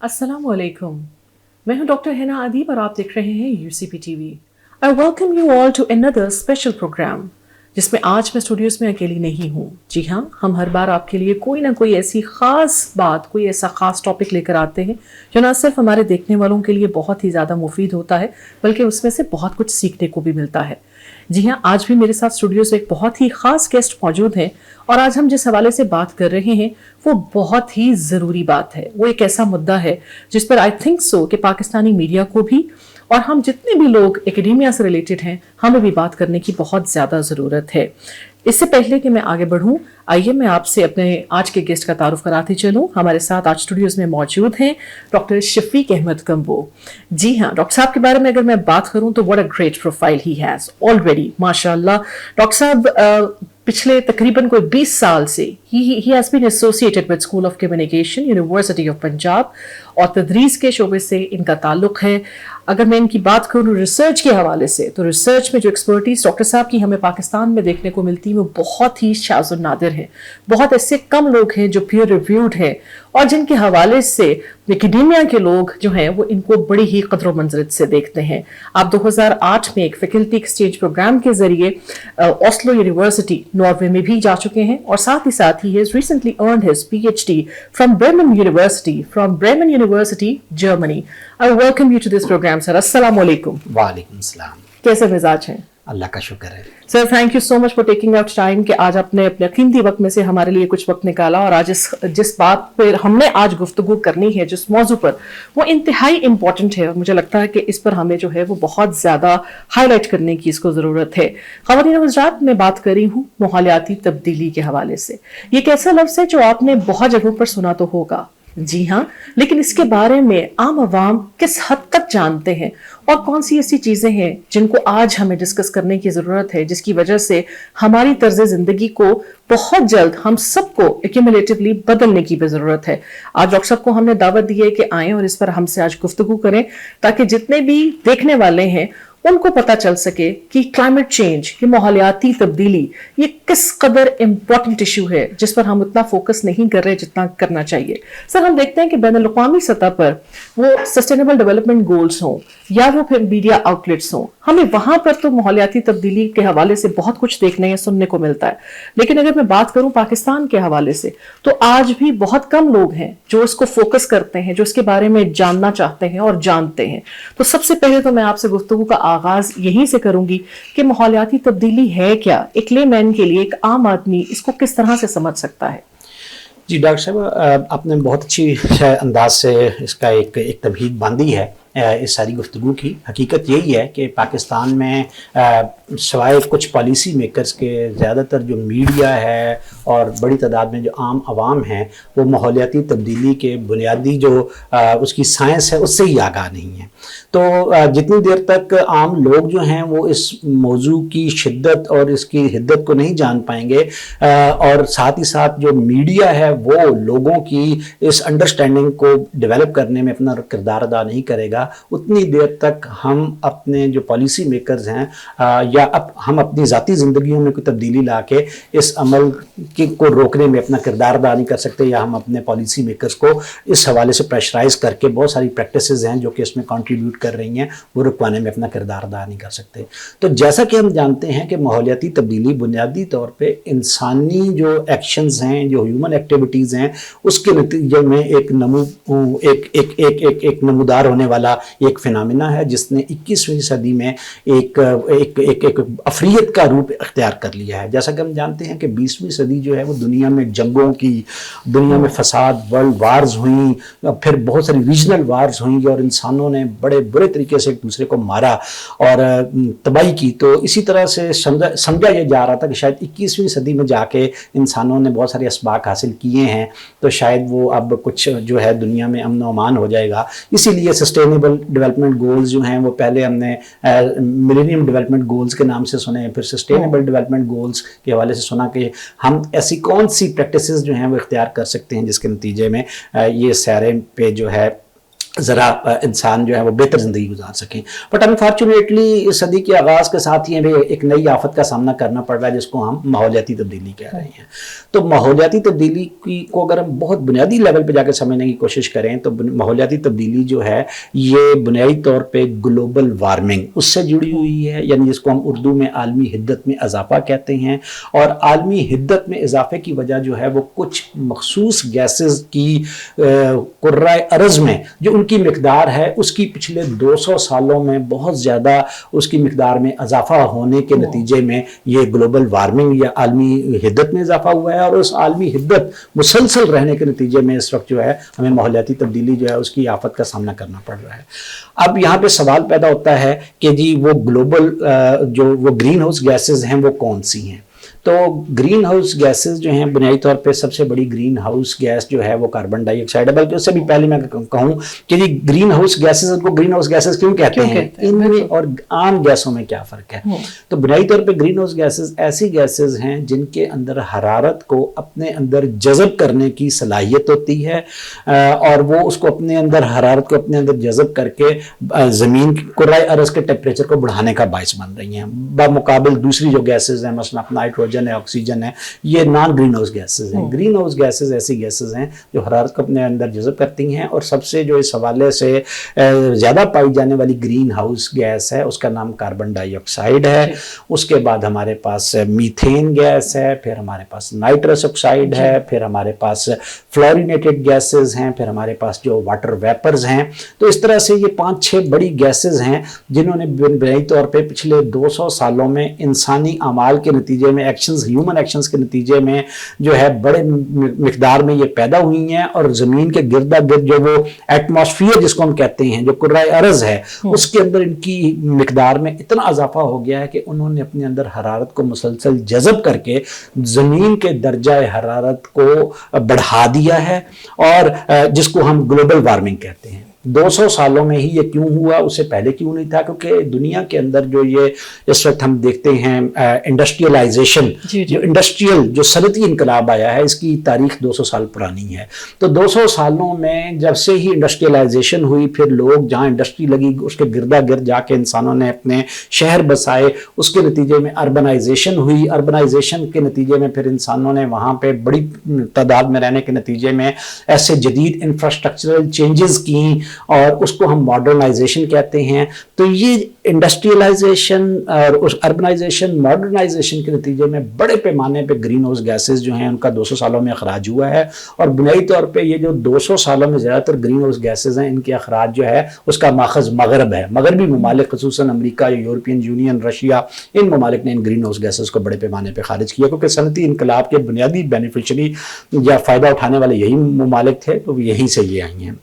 अस्सलाम वालेकुम। मैं हूं डॉक्टर हिना अदीब और आप देख रहे हैं UCP TV. I welcome you all to another special programme जिसमें आज मैं स्टूडियोज में अकेली नहीं हूं। जी हाँ, हम हर बार आपके लिए कोई ना कोई ऐसी ख़ास बात, कोई ऐसा ख़ास टॉपिक लेकर आते हैं जो ना सिर्फ हमारे देखने वालों के लिए बहुत ही ज़्यादा मुफीद होता है बल्कि उसमें से बहुत कुछ सीखने को भी मिलता है। जी हाँ, आज भी मेरे साथ स्टूडियो से एक बहुत ही ख़ास गेस्ट मौजूद हैं और आज हम जिस हवाले से बात कर रहे हैं वो बहुत ही ज़रूरी बात है। वो एक ऐसा मुद्दा है जिस पर आई थिंक सो कि पाकिस्तानी मीडिया को भी और हम जितने भी लोग एकेडेमिया से रिलेटेड हैं हमें भी बात करने की बहुत ज़्यादा ज़रूरत है। इससे पहले कि मैं आगे बढ़ूं, आइए मैं आपसे अपने आज के गेस्ट का तारुफ कराती चलूं। हमारे साथ आज स्टूडियोज में मौजूद हैं डॉक्टर शफीक अहमद कंबो। जी हाँ, डॉक्टर साहब के बारे में अगर मैं बात करूं तो what a great profile he has already, माशाल्लाह। डॉक्टर साहब पिछले तकरीबन कोई 20 साल से he has been associated with school of communication, university of Punjab, और तदरीस के शोबे से इनका ताल्लुक है। अगर मैं इनकी बात करूँ रिसर्च के हवाले से तो रिसर्च में जो एक्सपर्टीज डॉक्टर साहब की हमें पाकिस्तान में देखने को मिलती है वो बहुत ही शाज़ और नादिर है। बहुत ऐसे कम लोग हैं जो पीयर रिव्यूड हैं और जिनके हवाले से एकेडेमिया के लोग जो हैं वो इनको बड़ी ही कदर मंजरत से देखते हैं। आप 2008 में एक फैकल्टी एक्सचेंज प्रोग्राम के जरिए ऑस्लो यूनिवर्सिटी नॉर्वे में भी जा चुके हैं और साथ ही has recently earned his PhD from Bremen university Germany. I welcome you to this programme sir. अस्सलाम वालेकुम। वालेकुम सलाम। कैसे मिजाज हैं? अल्लाह का शुक्र है sir, thank you so much for taking out time कि आज आपने अपने कीमती वक्त में से हमारे लिए कुछ वक्त निकाला और आज जिस बात पर हमने आज गुफ्तगू करनी है, जिस मौजू पर, वो इंतहाई इंपॉर्टेंट है और मुझे लगता है कि इस पर हमें जो है वो बहुत ज़्यादा हाईलाइट करने की इसको ज़रूरत है। ख़वातीन और हज़रात, मैं बात कर रही हूँ माहौलियाती तब्दीली के हवाले से। ये एक ऐसा लफ्ज़ है जो आपने बहुत जगहों पर सुना तो होगा, जी हाँ, लेकिन इसके बारे में आम आवाम किस हद तक जानते हैं और कौन सी ऐसी चीजें हैं जिनको आज हमें डिस्कस करने की जरूरत है, जिसकी वजह से हमारी तर्ज जिंदगी को बहुत जल्द हम सबको एक्यूमुलेटिवली बदलने की भी जरूरत है। आज डॉक्टर साहब को हमने दावत दी है कि आएं और इस पर हमसे आज गुफ्तगू करें ताकि जितने भी देखने वाले हैं उनको पता चल सके कि क्लाइमेट चेंज, ये माहौलियाती तब्दीली, ये किस कदर इम्पोर्टेंट इशू है जिस पर हम उतना फोकस नहीं कर रहे जितना करना चाहिए। सर, हम देखते हैं कि बैनुल अक़वामी सतह पर वो सस्टेनेबल डेवलपमेंट गोल्स हों या वो फिर मीडिया आउटलेट्स हों, हमें वहां पर तो माहौलियाती तब्दीली के हवाले से बहुत कुछ देखने या सुनने को मिलता है। लेकिन अगर मैं बात करूं पाकिस्तान के हवाले से तो आज भी बहुत कम लोग हैं जो इसको फोकस करते हैं, जो इसके बारे में जानना चाहते हैं और जानते हैं। तो सबसे पहले तो मैं आपसे गुफ्तगू का आगाज यहीं से करूंगी कि माहौलियाती तब्दीली है क्या, एक लेमैन के लिए, एक आम आदमी इसको किस तरह से समझ सकता है? जी डॉक्टर साहब, आपने बहुत अच्छी अंदाज से इसका एक तमहीद बांधी है इस सारी गुफ्तगू की। हकीकत यही है कि पाकिस्तान में सवाए कुछ पॉलिसी मेकर्स के ज़्यादातर जो मीडिया है और बड़ी तादाद में जो आम आवाम हैं वो माहौलियाती तब्दीली के बुनियादी जो उसकी साइंस है उससे ही आगाह नहीं है। तो जितनी देर तक आम लोग जो हैं वो इस मौजू की शिद्दत और इसकी हिद्दत को नहीं जान पाएंगे और साथ ही साथ जो मीडिया है वो लोगों की इस अंडरस्टैंडिंग को डेवलप करने में अपना किरदार अदा नहीं करेगा, उतनी देर तक हम अपने जो पॉलिसी मेकर्स हैं या हम अपनी ज़ाती ज़िंदगियों में कोई तब्दीली ला के इस अमल को रोकने में अपना किरदार अदा नहीं कर सकते, या हम अपने पॉलिसी मेकर्स को इस हवाले से प्रेशराइज करके बहुत सारी प्रैक्टिसेस हैं जो कि इसमें कंट्रीब्यूट कर रही हैं वो रुकवाने में अपना किरदार अदा नहीं कर सकते। तो जैसा कि हम जानते हैं कि माहौलियाती तब्दीली बुनियादी तौर पर इंसानी जो एक्शंस हैं, जो ह्यूमन एक्टिविटीज़ हैं, उसके नतीजे में एक नमूदार होने वाला एक फिनोमेना है जिसने 21वीं सदी में एक अफरियत का रूप इख्तियार कर लिया है। जैसा कि हम जानते हैं कि 20वीं सदी जो है वो दुनिया में जंगों की, दुनिया में फसाद, वर्ल्ड वार्स हुई, फिर बहुत सारी रीजनल वार्स हुई और इंसानों ने बड़े बुरे तरीके से एक दूसरे को मारा और तबाही की। तो इसी तरह से समझा यह जा रहा था कि शायद 21वीं सदी में जाके इंसानों ने बहुत सारे असबाक हासिल किए हैं तो शायद वो अब कुछ जो है दुनिया में अमन व अमान हो जाएगा। इसीलिए सस्टेनेबल डेवलपमेंट गोल्स जो हैं वो पहले हमने मिलेनियम डेवलपमेंट गोल्स के नाम से सुने, फिर सस्टेनेबल डेवलपमेंट गोल्स के हवाले से सुना कि हम ऐसी कौन सी प्रैक्टिसेस जो हैं वो इख्तियार कर सकते हैं जिसके नतीजे में ये सारे पे जो है ज़रा इंसान जो है वो बेहतर ज़िंदगी गुजार सकें। बट अनफॉर्चुनेटली इस सदी के आगाज़ के साथ ही हमें एक नई आफत का सामना करना पड़ रहा है जिसको हम माहौलियाती तब्दीली कह रहे हैं। तो माहौलियाती तब्दीली को अगर हम बहुत बुनियादी लेवल पे जाकर समझने की कोशिश करें तो माहौलियाती तब्दीली जो है ये बुनियादी तौर पे ग्लोबल वार्मिंग उससे जुड़ी हुई है, यानी जिसको हम उर्दू में आलमी हिद्दत में इजाफा कहते हैं। और आलमी हिद्दत में इजाफे की वजह जो है वो कुछ मखसूस गैसेस की कुर्राए अर्ज़ में जो उनकी मिकदार है उसकी पिछले 200 सालों में बहुत ज़्यादा उसकी मिकदार में इजाफा होने के नतीजे में ये ग्लोबल वार्मिंग या आलमी हिद्दत में इजाफा हुआ है। और उस आलमी हिद्दत मुसलसल रहने के नतीजे में इस वक्त जो है हमें माहौलियाती तब्दीली जो है उसकी आफत का सामना करना पड़ रहा है। अब यहाँ पे सवाल पैदा होता है कि जी वो ग्लोबल जो वो ग्रीन हाउस गैसेज हैं वो कौन सी हैं। तो ग्रीन हाउस गैसेस जो हैं बुनियादी तौर पे सबसे बड़ी ग्रीन हाउस गैस जो है वो कार्बन डाइऑक्साइड है। बल्कि उससे भी पहले मैं कहूँ कि जी ग्रीन हाउस गैसेस उनको ग्रीन हाउस गैसेस क्यों कहते हैं, इनमें और आम गैसों में क्या फ़र्क है। तो बुनियादी तौर पे ग्रीन हाउस गैसेस ऐसी गैसेस हैं जिनके अंदर हरारत को अपने अंदर जज़ब करने की सलाहियत होती है और वो उसको अपने अंदर हरारत को अपने अंदर जज़ब करके ज़मीन कुर्राए अर्ज़ के टेम्परेचर को बढ़ाने का बायस बन रही हैं। बामुकाबिल दूसरी जो गैसेज हैं मसलन नाइट्रोजन है, ऑक्सीजन है, ये नॉन ग्रीन हाउस गैसेज हैं। ग्रीन हाउस गैसेज ऐसी गैसेज हैं जो हरारत को अपने अंदर जज़ब करती हैं। और सबसे जो इस हवाले से ज़्यादा पाई जाने वाली ग्रीन हाउस गैस है उसका नाम कार्बन डाइऑक्साइड है। उसके बाद हमारे पास मीथेन गैस है, फिर हमारे पास नाइट्रस ऑक्साइड है, फिर हमारे पास फ्लोरिनेटेड गैसेज हैं, फिर हमारे पास जो वाटर वेपर्स हैं। तो इस तरह से ये 5-6 बड़ी गैसेज हैं जिन्होंने बुनियादी तौर पे पिछले 200 सालों में इंसानी अमाल के नतीजे में ह्यूमन एक्शंस के नतीजे में जो है बड़े मिकदार में ये पैदा हुई हैं और ज़मीन के गिरदा गिर्द जो वो एटमॉस्फेयर जिसको हम कहते हैं जो कुर्राए अर्ज़ है उसके अंदर इनकी मिकदार में इतना इजाफा हो गया है कि उन्होंने अपने अंदर हरारत को मुसलसल जज़ब करके ज़मीन के दर्जा हरारत को बढ़ा दिया है और जिसको हम ग्लोबल वार्मिंग कहते हैं। 200 सालों में ही ये क्यों हुआ, उससे पहले क्यों नहीं था? क्योंकि दुनिया के अंदर जो ये इस वक्त हम देखते हैं इंडस्ट्रियलाइजेशन जो इंडस्ट्रियल जो सनती इनकलाब आया है इसकी तारीख 200 साल पुरानी है। तो 200 सालों में जब से ही इंडस्ट्रियलाइजेशन हुई फिर लोग जहाँ इंडस्ट्री लगी उसके गिरदा गिर्द जाके इंसानों ने अपने शहर बसाए, उसके नतीजे में अर्बनाइजेशन हुई। अर्बनाइजेशन के नतीजे में फिर इंसानों ने वहाँ पे बड़ी तादाद में रहने के नतीजे में ऐसे जदीद इंफ्रास्ट्रक्चरल चेंजेस की और उसको हम मॉडर्नाइजेशन कहते हैं। तो ये इंडस्ट्रियलाइजेशन और उस अर्बनाइजेशन मॉडर्नाइजेशन के नतीजे में बड़े पैमाने पे ग्रीन हाउस गैसेस जो हैं उनका 200 सालों में अखराज हुआ है। और बुनियादी तौर पे ये जो 200 सालों में ज़्यादातर ग्रीन हाउस गैसेस हैं इनके अखराज जो है उसका माखज़ मगरब है। मगरबी ममालिक ख़ुसूसन अमरीका, यूरोपियन यूनियन, रशिया, इन ममालिक ने इन ग्रीन हाउस गैसेस को बड़े पैमाने पर खारिज किया क्योंकि सनती इनकलाब के बुनियादी बेनिफिशरी या फ़ायदा उठाने वाले यही ममालिक थे, तो यहीं से ये आई हैं।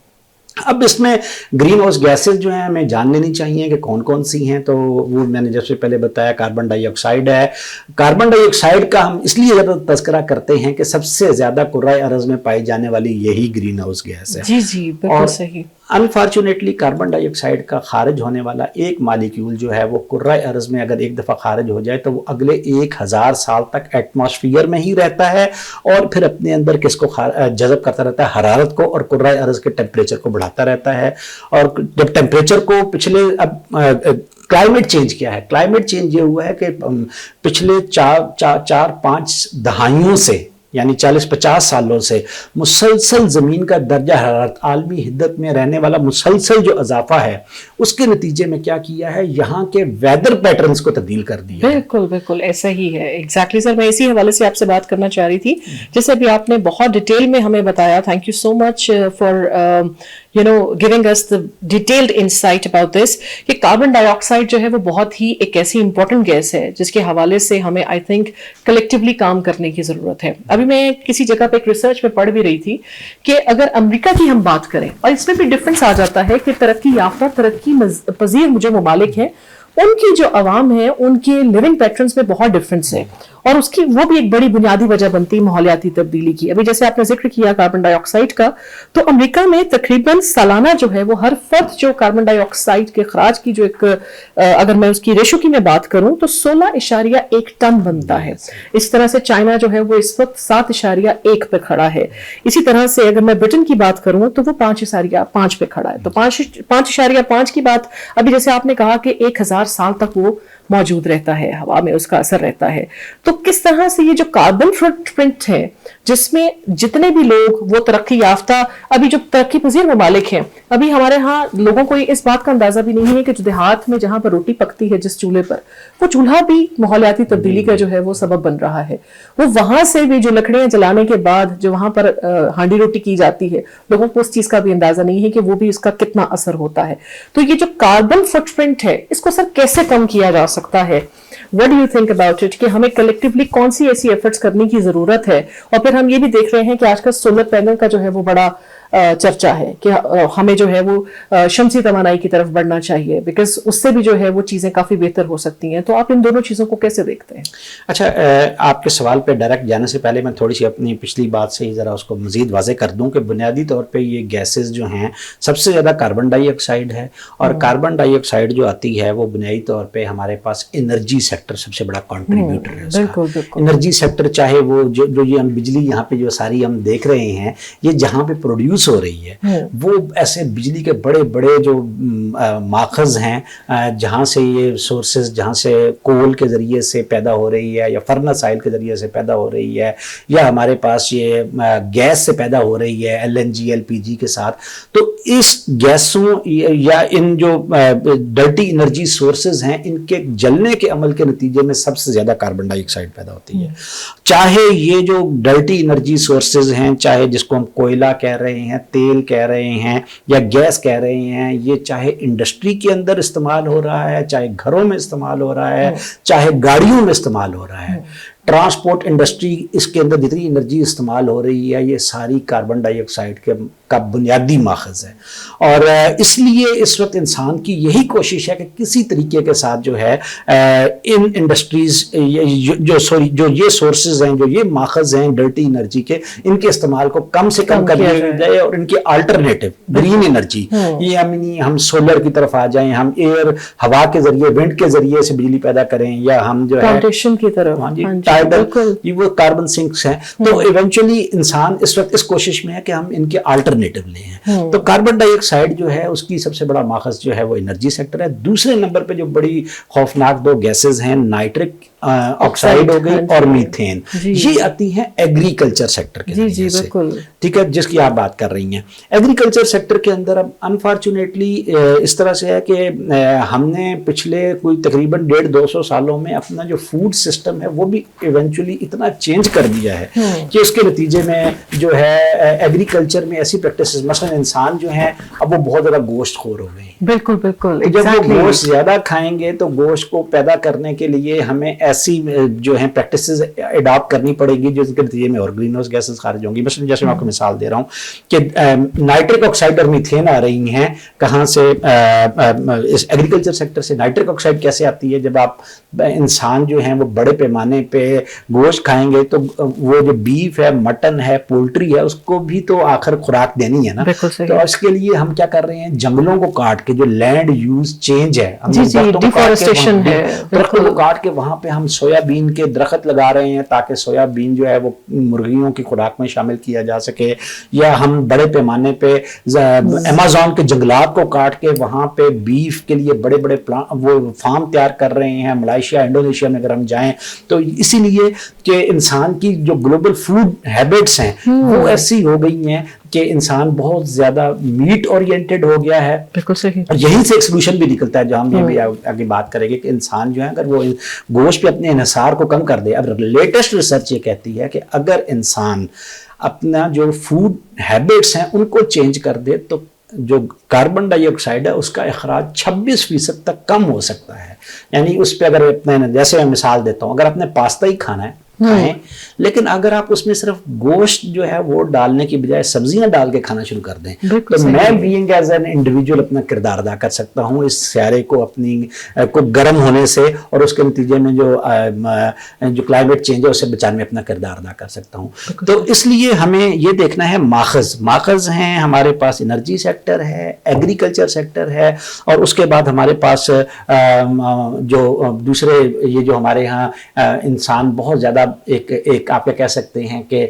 अब इसमें ग्रीन हाउस गैसेस जो हैं हमें जान लेनी चाहिए कि कौन कौन सी हैं। तो वो मैंने जैसे पहले बताया कार्बन डाइऑक्साइड है। कार्बन डाइऑक्साइड का हम इसलिए ज़्यादा तज़किरा करते हैं कि सबसे ज़्यादा कुर्राए अर्ज़ में पाई जाने वाली यही ग्रीन हाउस गैस है। जी जी बिल्कुल सही। अनफॉर्चुनेटली कार्बन डाइऑक्साइड का खारिज होने वाला एक मालिक्यूल जो है वो कुर्राए अर्ज़ में अगर एक दफ़ा खारिज हो जाए तो वो अगले 1000 साल तक एटमॉस्फेयर में ही रहता है और फिर अपने अंदर किसको जज़ब करता रहता है, हरारत को, और कुर्राए अर्ज़ के टेम्परेचर को बढ़ाता रहता है। और जब टेम्परेचर को पिछले क्लाइमेट चेंज क्या है? क्लाइमेट चेंज ये हुआ है कि पिछले 4-5 दहाइयों से यानी 40-50 सालों से मुसलसल ज़मीन का दर्जा हरारत आलमी हिद्दत में रहने वाला मुसलसल जो इजाफा है उसके नतीजे में क्या किया है, यहाँ के वेदर पैटर्न्स को तब्दील कर दिया। बिल्कुल बिल्कुल ऐसा ही है। एग्जैक्टली सर, मैं इसी हवाले से आपसे बात करना चाह रही थी जैसे अभी आपने बहुत डिटेल में हमें बताया। Thank you so much for giving us the detailed insight about this कि कार्बन डाइऑक्साइड जो है वो बहुत ही एक ऐसी इंपॉर्टेंट गैस है जिसके हवाले से हमें आई थिंक कलेक्टिवली काम करने की जरूरत है। अभी मैं किसी जगह पे एक रिसर्च में पढ़ भी रही थी कि अगर अमेरिका की हम बात करें, और इसमें भी डिफरेंस आ जाता है कि तरक्की याफ्ता तरक्की पजीर जो ममालिक हैं उनकी जो अवाम है उनके लिविंग पैटर्न्स में बहुत डिफरेंस है। اور اس کی وہ بھی ایک بڑی بنیادی وجہ بنتی ہے ماحولیاتی تبدیلی کی. ابھی جیسے آپ نے ذکر کیا کاربن ڈائی آکسائڈ کا, تو امریکہ میں تقریباً سالانہ جو ہے وہ ہر فرد جو کاربن ڈائی آکسائڈ کے اخراج کی جو ایک اگر میں اس کی ریشو کی میں بات کروں تو 16.1 ٹن بنتا ہے. اس طرح سے چائنا جو ہے وہ اس وقت 7.1 پہ کھڑا ہے. اسی طرح سے اگر میں برٹن کی بات کروں تو وہ 5.5 پہ کھڑا ہے. تو 5.5 کی بات, ابھی جیسے آپ نے کہا کہ 1000 سال تک وہ موجود رہتا ہے, ہوا میں اس کا اثر رہتا ہے. تو کس طرح سے یہ جو کاربن فٹ پرنٹ ہے جس میں جتنے بھی لوگ وہ ترقی یافتہ ابھی جو ترقی پذیر ممالک ہیں, ابھی ہمارے ہاں لوگوں کو اس بات کا اندازہ بھی نہیں ہے کہ جو دیہات میں جہاں پر روٹی پکتی ہے جس چولہے پر, وہ چولہا بھی ماحولیاتی تبدیلی کا جو ہے وہ سبب بن رہا ہے. وہ وہاں سے بھی جو لکڑیاں جلانے کے بعد جو وہاں پر ہانڈی روٹی کی جاتی ہے, لوگوں کو اس چیز کا بھی اندازہ نہیں ہے کہ وہ بھی اس کا کتنا اثر ہوتا ہے. تو یہ جو کاربن فٹ پرنٹ ہے اس کو سر کیسے کم کیا جا سکتا ہے؟ What do you think about it کہ ہمیں کلیکٹیولی کون سی ایسی ایفرٹس کرنے کی ضرورت ہے؟ اور پھر ہم یہ بھی دیکھ رہے ہیں کہ آج کل سولر پینل کا جو ہے وہ بڑا چرچا ہے کہ ہمیں جو ہے وہ شمسی توانائی کی طرف بڑھنا چاہیے, بیکاز اس سے بھی جو ہے وہ چیزیں کافی بہتر ہو سکتی ہیں. تو آپ ان دونوں چیزوں کو کیسے دیکھتے ہیں؟ اچھا, آپ کے سوال پہ ڈائریکٹ جانے سے پہلے میں تھوڑی سی اپنی پچھلی بات سے ہی ذرا اس کو مزید واضح کر دوں کہ بنیادی طور پہ یہ گیسز جو ہیں سب سے زیادہ کاربن ڈائی آکسائڈ ہے, اور کاربن ڈائی آکسائڈ جو آتی ہے وہ بنیادی طور پہ ہمارے پاس انرجی سیکٹر سب سے بڑا کنٹریبیوٹر ہے. بالکل. انرجی سیکٹر چاہے وہ جو یہ ہم بجلی یہاں پہ جو ساری ہم دیکھ رہے ہیں یہ جہاں پہ پروڈیوس ہو رہی ہے وہ ایسے بجلی کے بڑے بڑے جو ماخذ ہیں جہاں سے یہ سورسز, جہاں سے کول کے ذریعے سے پیدا ہو رہی ہے یا فرنس آئل کے ذریعے سے پیدا ہو رہی ہے یا ہمارے پاس یہ گیس سے پیدا ہو رہی ہے LNG LPG کے ساتھ. تو اس گیسوں یا ان جو ڈرٹی انرجی سورسز ہیں ان کے جلنے کے عمل کے نتیجے میں سب سے زیادہ کاربن ڈائی آکسائڈ پیدا ہوتی ہے. چاہے یہ جو ڈرٹی انرجی سورسز ہیں, چاہے جس کو ہم کوئلہ کہہ رہے ہیں, تیل کہہ رہے ہیں یا گیس کہہ رہے ہیں, یہ چاہے انڈسٹری کے اندر استعمال ہو رہا ہے, چاہے گھروں میں استعمال ہو رہا ہے, چاہے گاڑیوں میں استعمال ہو رہا ہے, ٹرانسپورٹ انڈسٹری اس کے اندر جتنی انرجی استعمال ہو رہی ہے یہ ساری کاربن ڈائی آکسائڈ کا بنیادی ماخذ ہے. اور اس لیے اس وقت انسان کی یہی کوشش ہے کہ کسی طریقے کے ساتھ جو ہے ان انڈسٹریز جو یہ سورسز ہیں, جو یہ ماخذ ہیں ڈرٹی انرجی کے, ان کے استعمال کو کم سے کم کر دیا جائے اور ان کی الٹرنیٹو گرین انرجی, یہ ہم سولر کی طرف آ جائیں, ہم ایئر ہوا کے ذریعے ونڈ کے ذریعے سے بجلی پیدا کریں, یا ہم جو ہے کی طرف یہ وہ کاربن سنکس ہیں. تو ایونچولی انسان اس وقت اس کوشش میں ہے کہ ہم ان کے آلٹرنیٹو لیں ہیں. تو کاربن ڈائی آکسائڈ جو ہے اس کی سب سے بڑا ماخذ جو ہے وہ انرجی سیکٹر ہے. دوسرے نمبر پہ جو بڑی خوفناک دو گیسز ہیں, نائٹرک آکسائڈ ہو گئی اور میتھین, یہ آتی ہیں ایگریکلچر سیکٹر کے ذریعے سے, ٹھیک ہے, جس کی آپ بات کر رہی ہیں. ایگریکلچر سیکٹر کے اندر اب انفارچونیٹلی اس طرح سے ہے کہ ہم نے پچھلے کوئی تقریباً 150-200 سالوں میں اپنا جو فوڈ سسٹم ہے وہ بھی ایونچولی اتنا چینج کر دیا ہے کہ اس کے نتیجے میں جو ہے ایگریکلچر میں ایسی پریکٹسز, مثلا انسان جو ہیں اب وہ بہت زیادہ گوشت خور ہو گئے ہیں. بالکل. جب وہ گوشت زیادہ کھائیں گے تو گوشت کو پیدا کرنے کے لیے ہمیں ایسی جو ہیں پریکٹسز اڈاپٹ کرنی پڑے گی جس کے نتیجے میں اور گرین ہاؤس گیسز خارج ہوں گی. مثلا جیسے میں آپ کو مثال دے رہا ہوں کہ نائٹرک آکسائڈ اور میتھین آ رہی ہیں کہاں سے, اس ایگریکلچر سیکٹر سے. نائٹرک آکسائڈ کیسے آتی ہے؟ جب آپ انسان جو ہیں وہ بڑے پیمانے پہ گوشت کھائیں گے تو وہ جو بیف ہے, مٹن ہے, پولٹری ہے, اس کو بھی تو آخر خوراک دینی ہے نا. تو اس کے لیے ہم کیا کر رہے ہیں, جنگلوں کو کاٹ کے, جو لینڈ یوز چینج ہے, ڈیفارسٹیشن ہے, درختوں کو کاٹ کے وہاں پہ ہم سویا بین کے درخت لگا رہے ہیں تاکہ سویا بین جو ہے وہ مرغیوں کی خوراک میں شامل کیا جا سکے. یا ہم بڑے پیمانے پہ ایمیزون کے جنگلات کو کاٹ کے وہاں پہ بیف کے لیے بڑے بڑے وہ فارم تیار کر رہے ہیں. ملائیشیا, انڈونیشیا میں اگر ہم جائیں تو اسی لیے کہ انسان کی جو گلوبل فوڈ ہیبٹس ہیں وہ ایسی ہو گئی ہیں کہ انسان بہت زیادہ میٹ اورینٹڈ ہو گیا ہے. بالکل صحیح. یہیں سے ایک سولوشن بھی نکلتا ہے جو ہم یہ بھی آگے بات کریں گے کہ انسان جو ہے اگر وہ گوشت پہ اپنے انحصار کو کم کر دے. اب لیٹسٹ ریسرچ یہ کہتی ہے کہ اگر انسان اپنا جو فوڈ ہیبٹس ہیں ان کو چینج کر دے تو جو کاربن ڈائی آکسائڈ ہے اس کا اخراج 26% تک کم ہو سکتا ہے. یعنی اس پہ اگر اپنے, جیسے میں مثال دیتا ہوں, اگر آپ نے پاستا ہی کھانا ہے کھائیں, لیکن اگر آپ اس میں صرف گوشت جو ہے وہ ڈالنے کی بجائے سبزیاں ڈال کے کھانا شروع کر دیں, تو میں بینگ ایز این انڈیویجول اپنا کردار ادا کر سکتا ہوں اس سیارے کو اپنی کو گرم ہونے سے اور اس کے نتیجے میں جو کلائمیٹ چینج ہے اسے بچانے میں اپنا کردار ادا کر سکتا ہوں. تو اس لیے ہمیں یہ دیکھنا ہے ماخذ ہیں ہمارے پاس, انرجی سیکٹر ہے, ایگریکلچر سیکٹر ہے, اور اس کے بعد ہمارے پاس جو دوسرے یہ جو ہمارے ہاں انسان بہت زیادہ ایک آپ کہہ سکتے ہیں کہ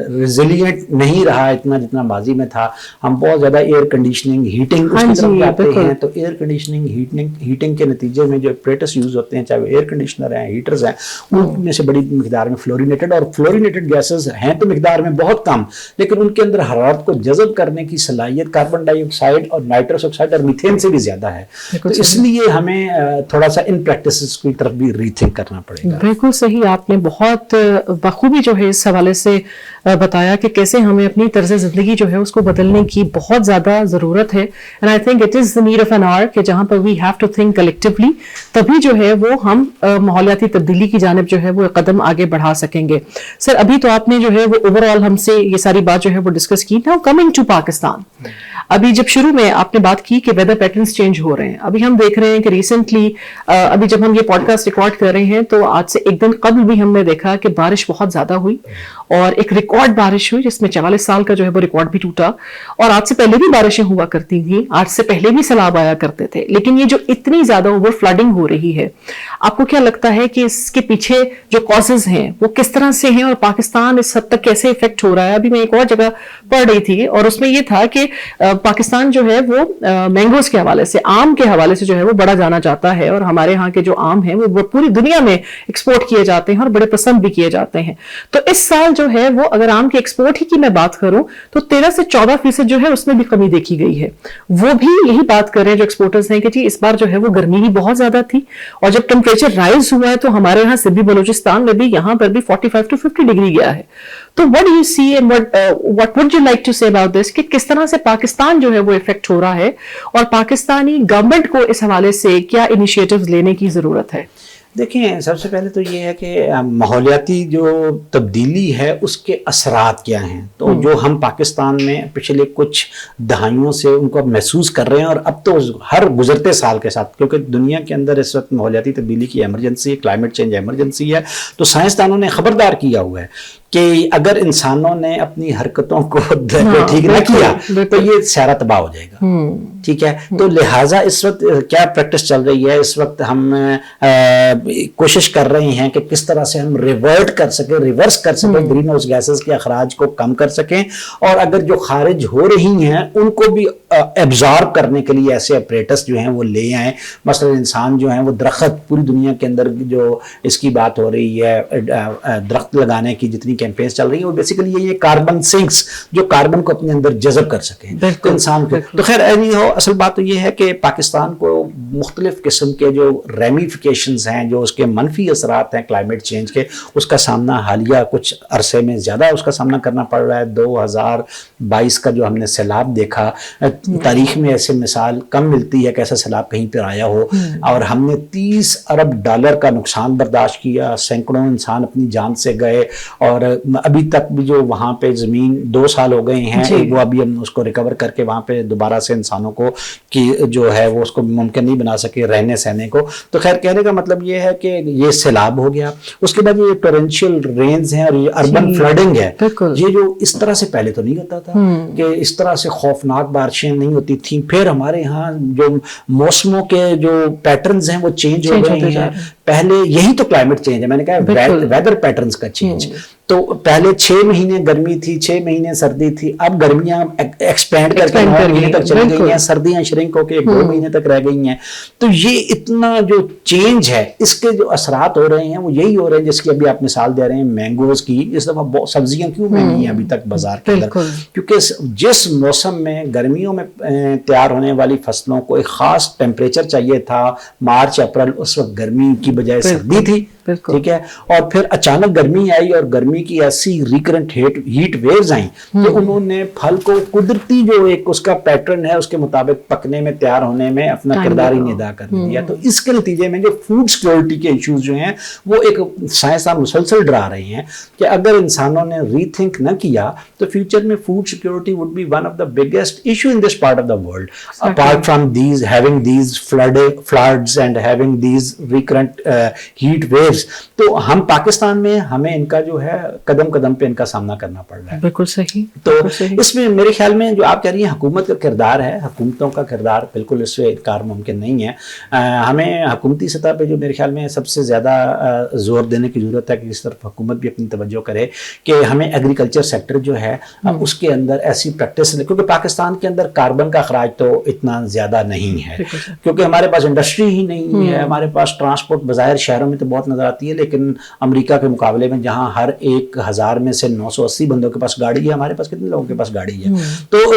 ریزیلینٹ نہیں رہا اتنا جتنا ماضی میں تھا. ہم بہت زیادہ ایئر کنڈیشننگ ہیٹنگ اس کی طرف جاتے ہیں, تو ایئر کنڈیشننگ ہیٹنگ کے نتیجے میں جو ایپریٹس یوز ہوتے ہیں, چاہے وہ ایئر کنڈیشنر ہیں, ہیٹرز ہیں, ان میں سے بڑی مقدار میں فلورینیٹڈ گیسز ہیں تو مقدار میں بہت کم, لیکن ان کے اندر حرارت کو جذب کرنے کی صلاحیت کاربن ڈائی آکسائڈ اور نائٹرس آکسائڈ اور میتھین سے بھی زیادہ ہے. تو اس لیے ہمیں تھوڑا سا ان پریکٹسز کی طرف بھی ری تھنک کرنا پڑے گا. بالکل صحیح, آپ نے بہت بخوبی جو ہے اس حوالے سے بتایا کہ کیسے ہمیں اپنی طرز زندگی جو ہے اس کو بدلنے کی بہت زیادہ ضرورت ہے. And I think it is the need of an hour کہ جہاں پر we have to think collectively, تبھی جو ہے وہ ہم ماحولیاتی تبدیلی کی جانب جو ہے وہ قدم آگے بڑھا سکیں گے. سر ابھی تو آپ نے جو ہے وہ اوور آل ہم سے یہ ساری بات جو ہے وہ ڈسکس کی. ناؤ کمنگ ٹو پاکستان, ابھی جب شروع میں آپ نے بات کی کہ ویدر پیٹرنز چینج ہو رہے ہیں, ابھی ہم دیکھ رہے ہیں کہ ریسنٹلی ابھی جب ہم یہ پوڈ کاسٹ ریکارڈ کر رہے ہیں تو آج سے ایک دن قبل بھی ہم نے دیکھا کہ بارش بہت زیادہ ہوئی اور ایک ریکارڈ بارش ہوئی جس میں 44 سال کا جو ہے وہ ریکارڈ بھی ٹوٹا. اور آج سے پہلے بھی بارشیں ہوا کرتی تھیں, آج سے پہلے بھی سیلاب آیا کرتے تھے, لیکن یہ جو اتنی زیادہ اوور فلڈنگ ہو رہی ہے, آپ کو کیا لگتا ہے کہ اس کے پیچھے جو کازز ہیں وہ کس طرح سے ہیں اور پاکستان اس حد تک کیسے افیکٹ ہو رہا ہے؟ ابھی میں ایک اور جگہ پڑھ رہی تھی اور اس میں یہ تھا کہ پاکستان جو ہے وہ مینگوز کے حوالے سے, آم کے حوالے سے جو ہے وہ بڑا جانا جاتا ہے, اور ہمارے ہاں کے جو آم ہیں وہ پوری دنیا میں ایکسپورٹ کیے جاتے ہیں اور بڑے پسند بھی کیے جاتے ہیں. تو اس سال جو ہے وہ اگر آم کے ایکسپورٹ ہی کی میں بات کروں تو 13 سے 14% جو ہے اس میں بھی کمی دیکھی گئی ہے. وہ بھی یہی بات کر رہے ہیں جو ایکسپورٹرز ہیں کہ جی اس بار جو ہے وہ گرمی بھی بہت زیادہ تھی, اور جب ٹیمپریچر رائز ہوا ہے تو ہمارے یہاں سبھی بلوچستان میں بھی یہاں پر بھی 45 to 50 ڈگری گیا ہے. تو what do you see and what would you like to say about this کہ کس طرح سے پاکستان جو ہے وہ افیکٹ ہو رہا ہے اور پاکستانی گورنمنٹ کو اس حوالے سے کیا انیشیٹوز لینے کی ضرورت ہے؟ دیکھیں, سب سے پہلے تو یہ ہے کہ ماحولیاتی جو تبدیلی ہے اس کے اثرات کیا ہیں. تو جو ہم پاکستان میں پچھلے کچھ دہائیوں سے ان کو محسوس کر رہے ہیں, اور اب تو ہر گزرتے سال کے ساتھ, کیونکہ دنیا کے اندر اس وقت ماحولیاتی تبدیلی کی ایمرجنسی ہے, کلائمیٹ چینج ایمرجنسی ہے, تو سائنسدانوں نے خبردار کیا ہوا ہے کہ اگر انسانوں نے اپنی حرکتوں کو ٹھیک نہ کیا تو یہ سیارہ تباہ ہو جائے گا. ٹھیک ہے, تو لہٰذا اس وقت کیا پریکٹس چل رہی ہے, اس وقت ہم کوشش کر رہے ہیں کہ کس طرح سے ہم ریورس کر سکیں گرین ہاؤس گیسز کے اخراج کو کم کر سکیں, اور اگر جو خارج ہو رہی ہیں ان کو بھی ایبزارب کرنے کے لیے ایسے اپریٹس جو ہیں وہ لے آئیں. مثلا انسان جو ہیں وہ درخت, پوری دنیا کے اندر جو اس کی بات ہو رہی ہے, درخت لگانے کی جتنی کیمپینز چل رہی ہیں وہ بیسیکلی یہ کاربن سنکس جو کاربن کو اپنے اندر جذب کر سکیں تو انسان کو. تو خیر اصل بات تو یہ ہے کہ پاکستان کو مختلف قسم کے جو ریمیفیکیشنز ہیں, جو اس کے منفی اثرات ہیں کلائمیٹ چینج کے, اس کا سامنا حالیہ کچھ عرصے میں زیادہ اس کا سامنا کرنا پڑ رہا ہے. 2022 کا جو ہم نے سیلاب دیکھا, تاریخ میں ایسے مثال کم ملتی ہے کہ ایسا سیلاب کہیں پر آیا ہو, اور ہم نے $30 ارب کا نقصان برداشت کیا, سینکڑوں انسان اپنی جان سے گئے, اور ابھی تک بھی جو وہاں پہ زمین 2 سال ہو گئے ہیں وہ ابھی ہم اس کو ریکور کر کے وہاں پہ دوبارہ سے انسانوں کو کی جو ہے وہ اس کو ممکن نہیں بنا سکے رہنے سہنے کو. تو خیر کہنے کا مطلب یہ ہے کہ یہ سیلاب ہو گیا, اس کے بعد یہ ٹورنشیل رینز ہیں اور یہ اربن فلڈنگ ہے, یہ جو اس طرح سے پہلے تو نہیں ہوتا تھا کہ اس طرح سے خوفناک بارشیں نہیں ہوتی تھیں. پھر ہمارے ہاں جو موسموں کے جو پیٹرنز ہیں وہ چینج ہو گئے ہیں. پہلے یہی تو کلائمیٹ چینج ہے, میں نے کہا ویدر پیٹرنز کا چینج. تو پہلے 6 مہینے گرمی تھی, 6 مہینے سردی تھی, اب گرمیاں ایکسپینڈ کر کے 9 مہینے تک چلی گئی ہیں, سردیاں شرنک ہو کے 2 مہینے تک رہ گئی ہیں. تو یہ اتنا جو چینج ہے اس کے جو اثرات ہو رہے ہیں وہ یہی ہو رہے ہیں, جس کی ابھی آپ مثال دے رہے ہیں مینگوز کی. اس دفعہ بہت سبزیاں کیوں مہنگی ہیں ابھی تک بازار کے اندر, کیونکہ جس موسم میں گرمیوں میں تیار ہونے والی فصلوں کو ایک خاص ٹیمپریچر چاہیے تھا, مارچ اپریل, اس وقت گرمی کی بجائے سردی تھی, ठीक है, और फिर अचानक गर्मी आई और गर्मी की ऐसी रिकरेंट हीट वेव्स आई तो उन्होंने फल को कुदरती जो एक उसका पैटर्न है उसके मुताबिक पकने में, तैयार होने में अपना किरदार ही निभा कर दिया। तो इसके नतीजे में जो फूड सिक्योरिटी के इश्यूज जो हैं वो एक साइंसदान मुसलसल डरा रहे हैं कि अगर इंसानों ने रीथिंक न किया तो फ्यूचर में food security would be one of the biggest issue in this part of the world, apart from these having these floods and having these recurrent heat waves. तो हम पाकिस्तान में हमें इनका जो है कदम कदम पे इनका सामना करना पड़ रहा है। बिल्कुल सही। तो इसमें मेरे ख्याल में जो आप कह रही हैं हुकूमत का किरदार है, हुकूमतों का किरदार बिल्कुल इससे इनकार मुमकिन नहीं है। हमें हुकूमती सतह पे जो मेरे ख्याल में सबसे ज़्यादा जोर देने की ज़रूरत है कि इस तरफ हुकूमत भी अपनी तवज्जो करे कि हमें एग्रीकल्चर सेक्टर जो है उसके अंदर ऐसी प्रैक्टिस, क्योंकि पाकिस्तान के अंदर कार्बन का अखराज तो इतना ज़्यादा नहीं है क्योंकि हमारे पास इंडस्ट्री ही नहीं है, हमारे पास ट्रांसपोर्ट बज़ाहिर शहरों में तो बहुत नज़र आती है लेकिन अमेरिका के मुकाबले में जहाँ हर 1000 में से 980 बंदों के पास गाड़ी है, हमारे पास कितने लोगों के पास गाड़ी है? तो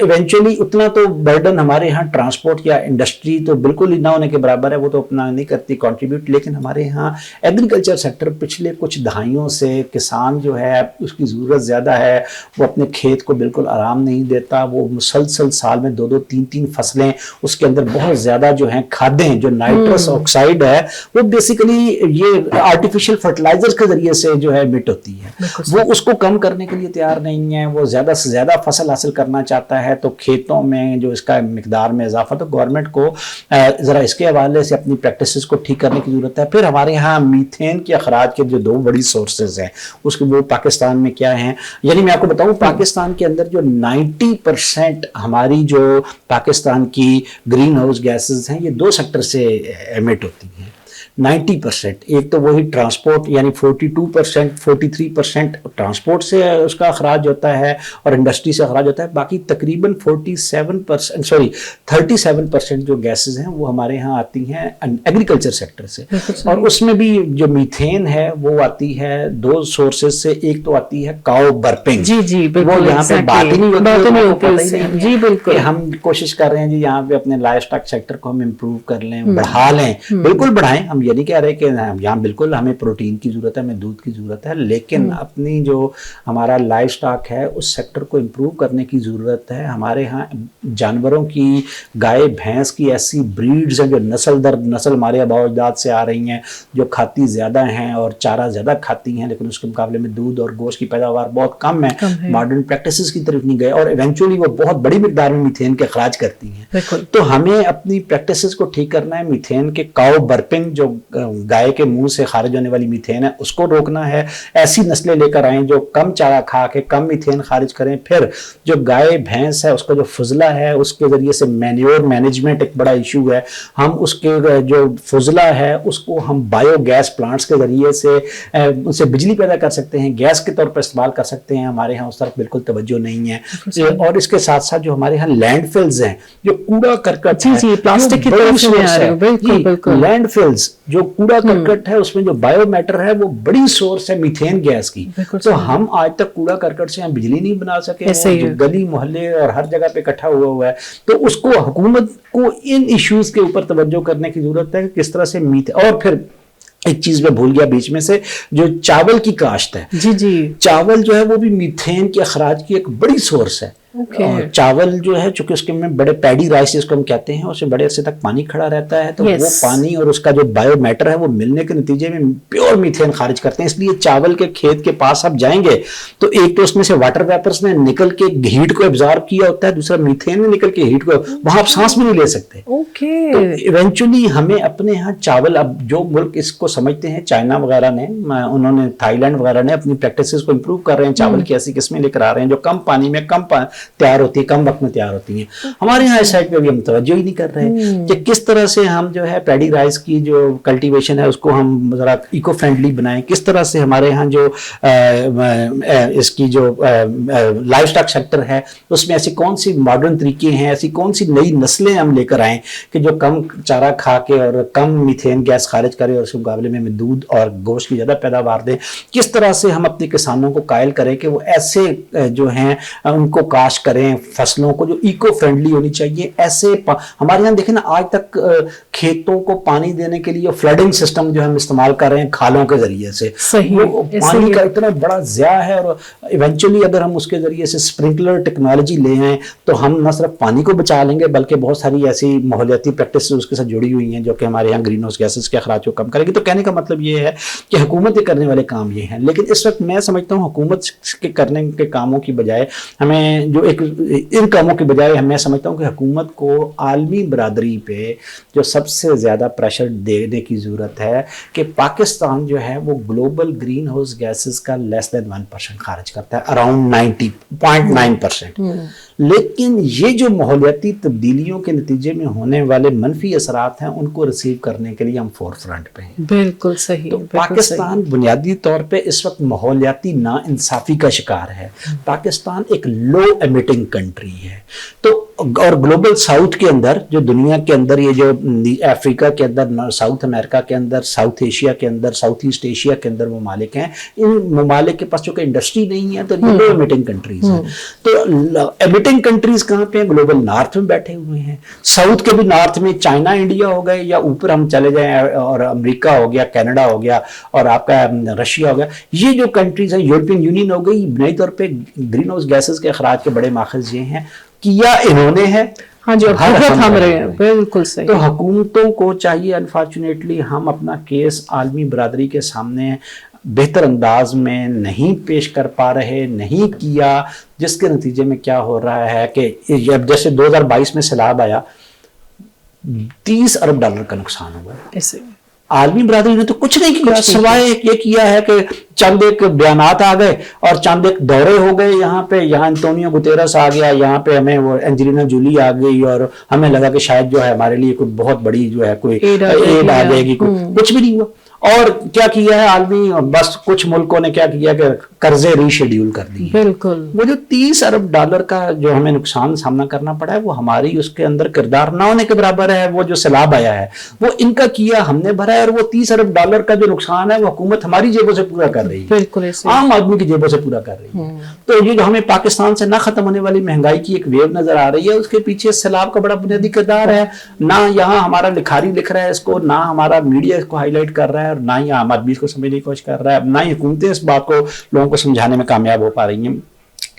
इवेंचुअली उतना तो बर्डन हमारे यहाँ ट्रांसपोर्ट या इंडस्ट्री तो बिल्कुल ही ना होने के बराबर है, वो तो अपना नहीं करती कंट्रीब्यूट। लेकिन हमारे यहाँ एग्रीकल्चर सेक्टर पिछले कुछ दहाइयों से किसान जो है उसकी ज़रूरत ज़्यादा है, वो अपने खेत को बिल्कुल आराम नहीं देता, वो मुसलसल साल में 2-2, 3-3 फसलें, उसके अंदर बहुत ज़्यादा जो है खादें, जो नाइट्रस ऑक्साइड है वो बेसिकली ये आर्टिफिशियल फर्टिलाइजर्स के जरिए से जो है मिट होती है, वो उसको कम करने के लिए तैयार नहीं है, वो ज़्यादा से ज़्यादा फसल हासिल करना चाहता है। तो खेतों में जो इसका मिकदार में इजाफा, तो गवर्नमेंट को ज़रा इसके हवाले से अपनी प्रैक्टिसेस को ठीक करने की ज़रूरत है। फिर हमारे यहाँ मीथेन के अखराज के जो 2 बड़ी सोर्सेज हैं उसके वो पाकिस्तान में क्या हैं, यानी मैं आपको बताऊँ पाकिस्तान के अंदर जो 90% हमारी जो पाकिस्तान की ग्रीन हाउस गैसेज हैं ये 2 सेक्टर से एमिट होती हैं। 90%, एक तो वही ट्रांसपोर्ट यानी 42%, 43% ट्रांसपोर्ट से उसका अखराज होता है और इंडस्ट्री से अखराज होता है, बाकी तकरीबन 37% जो गैसेस हैं वो हमारे यहाँ आती हैं एग्रीकल्चर सेक्टर से। और उसमें भी जो मीथेन है वो आती है 2 सोर्सेज से, एक तो आती है काउ बर्पिंग, जी वो यहाँ पे बात ही नहीं होती जी बिल्कुल। हम कोशिश कर रहे हैं जी यहाँ पे अपने लाइव स्टॉक सेक्टर को हम इम्प्रूव कर लें, बढ़ा लें, बिल्कुल बढ़ाएं, हम ये नहीं कह रहे कि यहाँ बिल्कुल हमें प्रोटीन की जरूरत है, हमें दूध की जरूरत है, लेकिन अपनी जो हमारा लाइव स्टॉक है उस सेक्टर को इम्प्रूव करने की जरूरत है। हमारे यहाँ जानवरों की, गाय भैंस की ऐसी ब्रीड्स हैं जो नस्ल दर नस्ल हमारे आबाद से आ रही हैं, जो खाती ज़्यादा हैं और चारा ज़्यादा खाती हैं, लेकिन उसके मुकाबले में दूध और गोश्त की पैदावार बहुत कम है, मॉडर्न प्रैक्टिसेस की तरफ नहीं गए और इवेंचुअली वो बहुत बड़ी मिकदार में मीथेन के अखराज करती हैं। तो हमें अपनी प्रैक्टिसेस को ठीक करना है। मीथेन के काउ बर्पिंग, जो गाय के मुंह से खारिज होने वाली मीथेन है, उसको रोकना है। ऐसी नस्लें लेकर आए जो कम चारा खा के कम मीथेन खारिज करें। फिर जो गाय भैंस है उसका जो फुजला है उसके जरिए से मैन्योर मैनेजमेंट एक बड़ा इशू है, हम उसके जो फुजला है उसको हम बायोगैस प्लांट्स के जरिए से उनसे बिजली पैदा कर सकते हैं, गैस के तौर पर इस्तेमाल कर सकते हैं। हमारे यहाँ उस तरफ बिल्कुल तवज्जो नहीं है। और इसके साथ साथ जो हमारे यहाँ लैंडफिल्स हैं, जो कूड़ा करकट है, प्लास्टिक की तरफ से आ रहे हो, बिल्कुल लैंडफिल्स जो कूड़ा करकट है उसमें जो बायोमैटर है वो बड़ी सोर्स है मीथेन गैस की। तो हम आज तक कूड़ा करकट से हम बिजली नहीं बना सके, जो गली मोहल्ले और हर जगह पे इकट्ठा हुआ है। तो उसको हुकूमत को इन इश्यूज के ऊपर तवज्जो करने की जरूरत है कि किस तरह से और फिर एक चीज मैं भूल गया बीच में से, जो चावल की काश्त है, जी चावल जो है वो भी मीथेन के अखराज की एक बड़ी सोर्स है। और चावल जो है चूंकि उसके में बड़े पैडी राइस जिसको हम कहते हैं उसमें बड़े अरसे तक पानी खड़ा रहता है, तो वो पानी और उसका जो बायोमैटर है वो मिलने के नतीजे में प्योर मीथेन खारिज करते हैं। इसलिए चावल के खेत के पास आप जाएंगे तो एक तो उसमें से वाटर वेपर्स ने निकल के हीट को एब्जॉर्ब किया होता है, दूसरा मीथेन ने निकल के हीट को, वहां आप सांस भी नहीं ले सकते। तो इवेंचुअली हमें अपने यहाँ चावल, अब जो मुल्क इसको समझते हैं, चाइना वगैरह ने, उन्होंने थाईलैंड वगैरह ने अपनी प्रैक्टिसेस को इम्प्रूव कर रहे हैं, चावल की ऐसी किस्में लेकर आ रहे हैं जो कम पानी में तैयार होती है, कम वक्त में तैयार होती हैं। हमारे यहाँ इस साइड पे भी हम तवज्जो ही नहीं कर रहे कि किस तरह से हम जो है पैडी राइस की जो कल्टीवेशन है उसको हम जरा इको फ्रेंडली बनाएं, किस तरह से हमारे यहाँ जो इसकी जो लाइव स्टॉक सेक्टर है उसमें ऐसी कौन सी मॉडर्न तरीके हैं, ऐसी कौन सी नई नस्लें हम लेकर आएँ कि जो कम चारा खा के और कम मीथेन गैस खारिज करे और उसके मुकाबले में हमें दूध और गोश्त की ज़्यादा पैदावार दें। किस तरह से हम अपने किसानों को कायल करें कि वो ऐसे जो हैं उनको काट तलाश करें फसलों को जो इको फ्रेंडली होनी चाहिए। ऐसे हमारे यहाँ देखें ना, आज तक खेतों को पानी देने के लिए फ्लडिंग सिस्टम जो हम इस्तेमाल कर रहे हैं खालों के जरिए से, वो पानी का इतना बड़ा ज़िया है। और इवेंचुअली अगर हम उसके जरिए से स्प्रिंकलर टेक्नोलॉजी ले आए तो हम न सिर्फ पानी को बचा लेंगे बल्कि बहुत सारी ऐसी माहौलियाती प्रैक्टिस उसके साथ जुड़ी हुई हैं जो कि हमारे यहाँ ग्रीन हाउस गैसेस के अखराज को कम करेगी। तो कहने का मतलब ये है कि हुकूमतें करने वाले काम ये हैं, लेकिन इस वक्त मैं समझता हूँ हुकूमत के करने के कामों की बजाय हमें जो एक इन कामों की बजाय मैं समझता हूँ कि हुकूमत को आलमी बरादरी पे जो सबसे ज़्यादा प्रेशर देने की ज़रूरत है कि पाकिस्तान जो है वो ग्लोबल ग्रीन हाउस गैसेस का लेस देन 1% खारिज करता है, अराउंड 90.9%। लेकिन ये जो माहौलियाती तब्दीलियों के नतीजे में होने वाले मनफी असरात हैं उनको रिसीव करने के लिए हम फोर फ्रंट पे हैं। बिल्कुल सही। तो पाकिस्तान बुनियादी तौर पे इस वक्त माहौलियाती नाइंसाफी का शिकार है। पाकिस्तान एक लो एमिटिंग कंट्री है, तो और ग्लोबल साउथ के अंदर जो दुनिया के अंदर ये जो अफ्रीका के अंदर, साउथ अमेरिका के अंदर, साउथ एशिया के अंदर, साउथ ईस्ट एशिया के अंदर ममालिक हैं, इन ममालिक के पास चूंकि इंडस्ट्री नहीं है तो ये लो एमिटिंग कंट्रीज हैं। तो एमिटिंग कंट्रीज कहाँ पे हैं? ग्लोबल नॉर्थ में बैठे हुए हैं। साउथ के भी नॉर्थ में चाइना, इंडिया हो गए, या ऊपर हम चले जाएं और अमेरिका हो गया, कनाडा हो गया और आपका रशिया हो गया। ये जो कंट्रीज हैं, यूरोपियन यूनियन हो गई, बुनियादी तौर पर ग्रीन हाउस गैसेज के अखराज के बड़े माखज ये हैं, किया इन्होंने है। हाँ जी, और थम रहे हैं। बिल्कुल सही। तो हुकूमतों को चाहिए, अनफॉर्चुनेटली हम अपना केस आलमी बरादरी के सामने बेहतर अंदाज में नहीं पेश कर पा रहे, नहीं किया, जिसके नतीजे में क्या हो रहा है कि अब जैसे 2022 में सैलाब आया, 30 अरब डॉलर का नुकसान हुआ। ऐसे आलमी बरादरी ने तो कुछ नहीं किया, सिवाय ये किया है कि चंद एक बयानात आ गए और चंद एक दौरे हो गए। यहाँ पे एंटोनियो गुतेरस आ गया, यहाँ पे हमें वो एंजेलिना जूली आ गई और हमें लगा कि शायद जो है हमारे लिए कोई बहुत बड़ी जो है कोई एड आ जाएगी, कुछ भी नहीं हुआ। और क्या किया है आलमी, बस कुछ मुल्कों ने क्या किया कि कर्जे रीशेड्यूल कर दिए। बिल्कुल। वो जो 30 अरब डॉलर का जो हमें नुकसान सामना करना पड़ा है वो हमारी उसके अंदर किरदार ना होने के बराबर है। वो जो सैलाब आया है वो इनका किया, हमने भरा है, और वो 30 अरब डॉलर का जो नुकसान है वो हुकूमत हमारी जेबों से पूरा कर रही है। बिल्कुल, आम आदमी की जेबों से पूरा कर रही है। तो ये जो हमें पाकिस्तान से ना खत्म होने वाली महंगाई की एक वेव नजर आ रही है, उसके पीछे सैलाब का बड़ा बुनियादी किरदार है। ना यहाँ हमारा लिखारी लिख रहा है इसको, ना हमारा मीडिया इसको हाईलाइट कर रहा है, और ना ही आम आदमी इसको समझने की कोशिश कर रहा है, ना ही हुकूमतें इस बात को लोगों को समझाने में कामयाब हो पा रही हैं।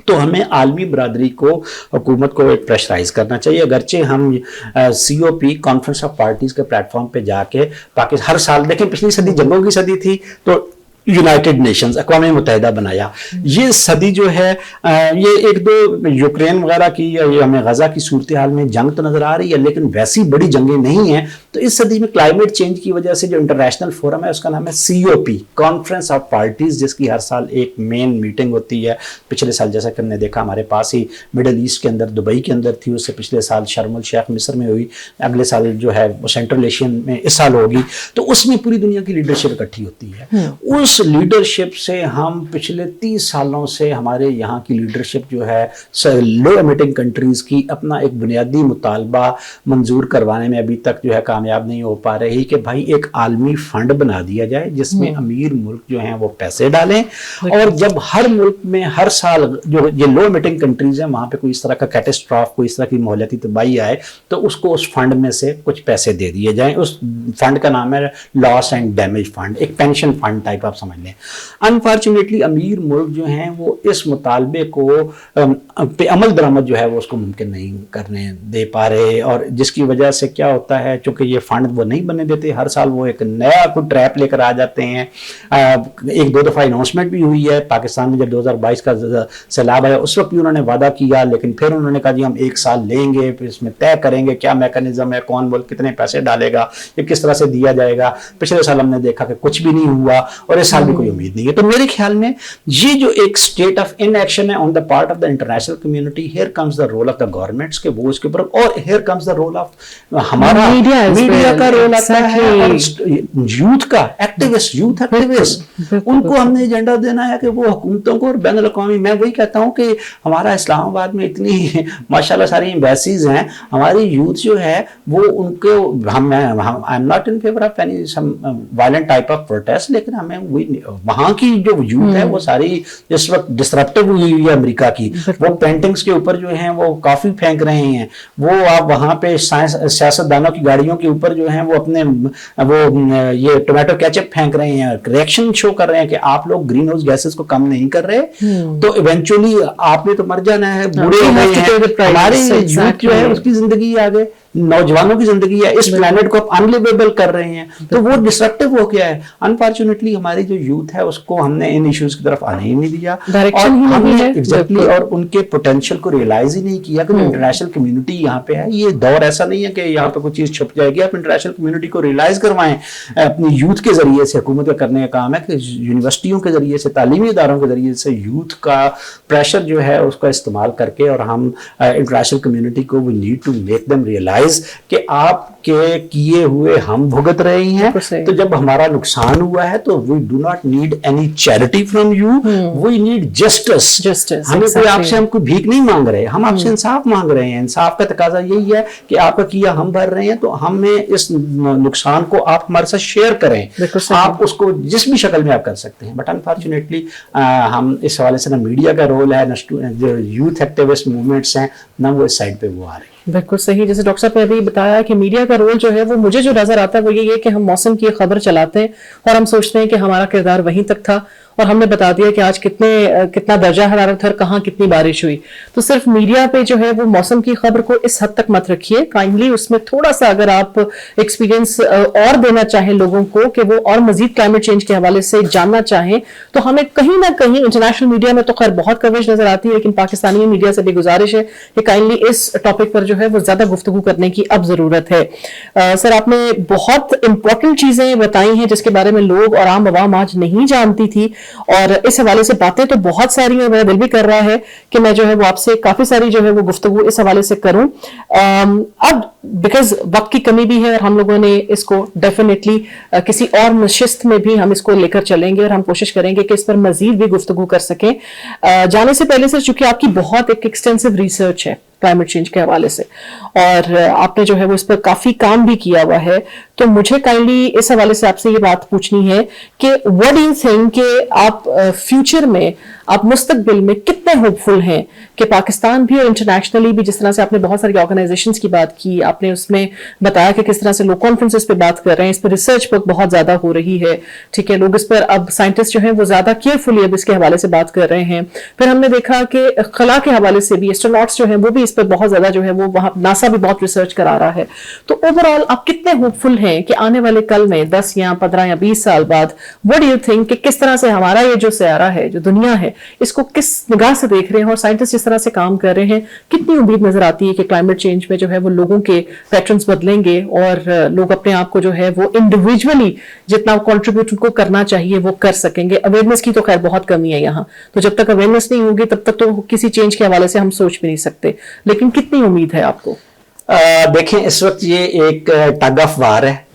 तो हमें आलमी बरादरी को, हुकूमत को एक प्रेशराइज करना चाहिए। अगरचे हम COP कॉन्फ्रेंस ऑफ पार्टीज के प्लेटफॉर्म पे जाके पाकिस्तान हर साल, देखें पिछली सदी जंगों की सदी थी तो यूनाइटेड नेशंस, अक़वाम मुत्तहिदा बनाया। ये सदी जो है ये एक दो यूक्रेन वगैरह की या ये हमें गजा की सूरत हाल में जंग तो नजर आ रही है, लेकिन वैसी बड़ी जंगें नहीं हैं। तो इस सदी में क्लाइमेट चेंज की वजह से जो इंटरनेशनल फोरम है उसका नाम है COP कॉन्फ्रेंस ऑफ पार्टीज, जिसकी हर साल एक मेन मीटिंग होती है। पिछले साल जैसा कि हमने देखा हमारे पास ही मिडल ईस्ट के अंदर दुबई के अंदर थी, उससे पिछले साल शर्म अल शेख मिस्र में हुई, अगले साल जो है वो सेंट्रल एशियन में इस साल होगी। तो उसमें पूरी दुनिया की लीडरशिप इकट्ठी होती है। उस लीडरशिप से हम पिछले 30 सालों से हमारे यहाँ की लीडरशिप जो है लो एमिटिंग कंट्रीज की अपना एक बुनियादी मुतालबा मंजूर करवाने में अभी तक जो है कामयाब नहीं हो पा रही कि भाई एक आलमी फंड बना दिया जाए जिसमें अमीर मुल्क जो हैं वो पैसे डालें, और जब हर मुल्क में हर साल जो ये लो एमिटिंग कंट्रीज हैं वहाँ पे कोई इस तरह का कैटेस्ट्रॉफ, कोई इस तरह की माहौलियाती तबाही आए तो उसको उस फंड में से कुछ पैसे दे दिए जाएं। उस फंड का नाम है लॉस एंड डैमेज फंड, एक पेंशन फंड टाइप आप समझ लें। अनफॉर्चुनेटली अमीर मुल्क जो हैं वो इस मुतालबे को पे अमल दरामद जो है वो उसको मुमकिन नहीं करने दे पा रहे, और जिसकी वजह से क्या होता है, चूंकि ये फंड वो नहीं बनने देते, हर साल वो एक नया कोई ट्रैप लेकर आ जाते हैं। एक दो दफ़ा अनाउंसमेंट भी हुई है पाकिस्तान में, जब 2022 का सैलाब आया उस वक्त भी उन्होंने वादा किया, लेकिन फिर उन्होंने कहा जी हम एक साल लेंगे, फिर इसमें तय करेंगे क्या मैकेनिज्म है, कौन बोल कितने पैसे डालेगा, ये किस तरह से दिया जाएगा। पिछले साल हमने देखा कि कुछ भी नहीं हुआ और इस साल भी कोई उम्मीद नहीं है। तो मेरे ख्याल में ये जो एक स्टेट ऑफ इनएक्शन है on the part of the international community, here comes the role of the governments के वो इसके ऊपर, और here comes the role of हमारा मीडिया का रोल आता है, और यूथ का एक्टिविस्ट, यूथ एक्टिविस्ट, उनको हमने एजेंडा देना है कि वो हुकूमतों को और बैनुल अक़वामी, मैं वही कहता हूँ कि हमारा इस्लामाबाद में इतनी माशाल्लाह सारी एम्बेसीज हैं, हमारी यूथ जो है वो उनको I am not in favour of any some violent type of protest, लेकिन हमें वहाँ की जो यूथ है वो सारी इस वक्त डिसरप्टिव हुई है अमेरिका की, वो पेंटिंग्स के ऊपर जो है वो काफी फेंक रहे हैं, वो आप वहाँ पे सियासतदानों की गाड़ियों के ऊपर जो है वो अपने वो ये टोमेटो केचप फेंक रहे हैं, रिएक्शन शो कर रहे हैं कि आप लोग ग्रीन हाउस गैसेस को कम नहीं कर रहे, तो इवेंचुअली आपने तो मर जाना है, बूढ़े हो गए हैं, हमारी यूथ जो है उसकी जिंदगी आगे, नौजवानों की जिंदगी है, इस प्लेनेट को आप अनलिवेबल कर रहे हैं, तो वो डिस्ट्रक्टिव हो गया है। अनफॉर्चुनेटली हमारी जो यूथ है उसको हमने इन इश्यूज की तरफ आने ही नहीं दिया, और हमने एग्जैक्टली और उनके पोटेंशियल को रियलाइज ही नहीं किया कि इंटरनेशनल कम्युनिटी यहाँ पे है। ये दौर ऐसा नहीं है कि यहाँ पे कोई चीज छुप जाएगी, आप इंटरनेशनल कम्युनिटी को रियलाइज करवाएं अपनी यूथ के जरिए से। हुकूमत का करने का काम है कि यूनिवर्सिटियों के जरिए से, तालीमी इदारों के जरिए से यूथ का प्रेशर जो है उसका इस्तेमाल करके, और हम इंटरनेशनल कम्युनिटी को we need to make them realise कि आपके किए हुए हम भुगत रहे हैं, तो जब हमारा नुकसान हुआ है तो we do not need any charity from you, we need justice. हमें कोई आपसे हम कोई भीख नहीं मांग रहे, हम आपसे इंसाफ मांग रहे हैं। इंसाफ का तकाजा यही है कि आपका किया हम भर रहे हैं, तो हमें इस नुकसान को आप हमारे साथ शेयर करें, आप उसको जिस भी शक्ल में आप कर सकते हैं। बट अनफॉर्चुनेटली हम इस हवाले से ना मीडिया का रोल है, ना जो यूथ एक्टिविस्ट मूवमेंट्स हैं, ना वो इस साइड पे वो आ रही है। बिल्कुल सही, जैसे डॉक्टर साहब ने अभी बताया कि मीडिया का रोल जो है वो मुझे जो नजर आता है वो ये है कि हम मौसम की खबर चलाते हैं और हम सोचते हैं कि हमारा किरदार वहीं तक था, और हमने बता दिया कि आज कितना दर्जा हरारत है और कहाँ कितनी बारिश हुई। तो सिर्फ मीडिया पे जो है वो मौसम की खबर को इस हद तक मत रखिए, काइंडली उसमें थोड़ा सा अगर आप एक्सपीरियंस और देना चाहें लोगों को कि वो और मजीद क्लाइमेट चेंज के हवाले से जानना चाहें, तो हमें कहीं ना कहीं इंटरनेशनल मीडिया में तो खैर बहुत कवरेज नजर आती है, लेकिन पाकिस्तानी मीडिया से भी गुजारिश है कि काइंडली इस टॉपिक पर जो है वो ज्यादा गुफ्तगू करने की अब जरूरत है। सर, आपने बहुत इंपॉर्टेंट चीजें बताई हैं जिसके बारे में लोग और आम आवाम आज नहीं जानती थी, और इस हवाले से बातें तो बहुत सारी हैं। मेरा दिल भी कर रहा है कि मैं जो है वो आपसे काफी सारी जो है वो गुफ्तगू इस हवाले से करूं। अब बिकॉज वक्त की कमी भी है और हम लोगों ने इसको डेफिनेटली किसी और नशिस्त में भी हम इसको लेकर चलेंगे और हम कोशिश करेंगे कि इस पर मजीद भी गुफ्तगू कर सकें। जाने से पहले सर, चूंकि आपकी बहुत एक एक्सटेंसिव रिसर्च है क्लाइमेट चेंज के हवाले से और आपने जो है वो इस पर काफी काम भी किया हुआ है, तो मुझे काइंडली इस हवाले से आपसे ये बात पूछनी है कि व्हाट डू यू थिंक कि आप फ्यूचर में, आप मुस्तकबिल में कितने होपफुल हैं कि पाकिस्तान भी और इंटरनेशनली भी, जिस तरह से आपने बहुत सारी ऑर्गेनाइजेशंस की बात की, आपने उसमें बताया कि किस तरह से लोग कॉन्फ्रेंसेस पे बात कर रहे हैं, इस पर रिसर्च वर्क बहुत ज्यादा हो रही है, ठीक है, लोग इस पर अब साइंटिस्ट जो है वो ज्यादा केयरफुली अब इसके हवाले से बात कर रहे हैं। फिर हमने देखा कि खला के हवाले से भी एस्ट्रोनॉट्स जो है वो भी इस पर बहुत ज्यादा जो है वो वहां नासा भी बहुत रिसर्च करा रहा है। तो ओवरऑल आप कितने होपफुल हैं कि आने वाले कल में 10 या 15 या 20 साल बाद व्हाट डू यू थिंक कि किस तरह से हमारा ये जो सयारा है, जो दुनिया है, इसको किस निगाह से देख रहे हैं, और साइंटिस्ट जिस तरह से काम कर रहे हैं, कितनी उम्मीद नजर आती है कि क्लाइमेट चेंज में जो है वो लोगों के पैटर्न्स बदलेंगे और लोग अपने आप को जो है वो इंडिविजुअली जितना कॉन्ट्रीब्यूट उनको करना चाहिए वो कर सकेंगे। अवेयरनेस की तो खैर बहुत कमी है यहाँ, तो जब तक अवेयरनेस नहीं होगी तब तक तो किसी चेंज के हवाले से हम सोच भी नहीं सकते, लेकिन कितनी उम्मीद है आपको? देखें, इस वक्त ये एक टग ऑफ वार है।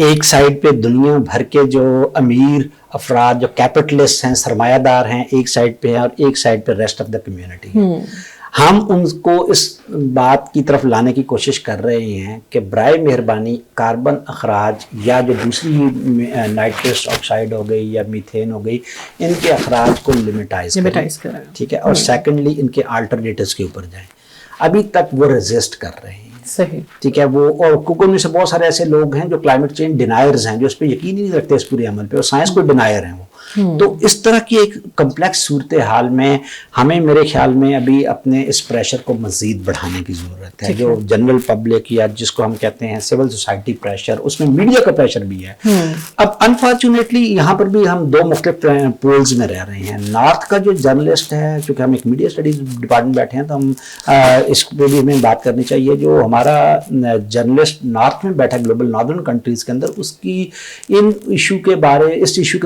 एक साइड पे दुनिया भर के जो अमीर अफराद, जो कैपिटलिस्ट हैं, सरमायादार हैं, एक साइड पे हैं, और एक साइड पे रेस्ट ऑफ द कम्युनिटी। हम उनको इस बात की तरफ लाने की कोशिश कर रहे हैं कि बराए मेहरबानी कार्बन अखराज या जो दूसरी नाइट्रस ऑक्साइड हो गई या मीथेन हो गई, इनके अखराज को लिमिटाइज करें, ठीक है, और सेकेंडली इनके अल्टरनेटिव्स के ऊपर जाएं। अभी तक वो रेजिस्ट कर रहे हैं, सही, ठीक है, वो, और कुछ में से बहुत सारे ऐसे लोग हैं जो क्लाइमेट चेंज डिनायर्स हैं, जो इस पर यकीन ही नहीं रखते इस पूरे अमल पे, और साइंस को डिनायर हैं वो। तो इस तरह की एक कम्प्लेक्स सूरत हाल में हमें, मेरे ख्याल में, अभी अपने इस प्रेशर को मजीद बढ़ाने की जरूरत है। जो जनरल पब्लिक या जिसको हम कहते हैं सिविल सोसाइटी प्रेशर, उसमें मीडिया का प्रेशर भी है। अब अनफॉर्चुनेटली यहाँ पर भी हम दो मुख्तलिफ पोल्स में रह रहे हैं। नॉर्थ का जो जर्नलिस्ट है, क्योंकि हम एक मीडिया स्टडीज डिपार्टमेंट बैठे हैं, तो हम इस पर भी हमें बात करनी चाहिए। जो हमारा जर्नलिस्ट नॉर्थ में बैठा, ग्लोबल नॉर्दर्न कंट्रीज के अंदर, उसकी इस इशू के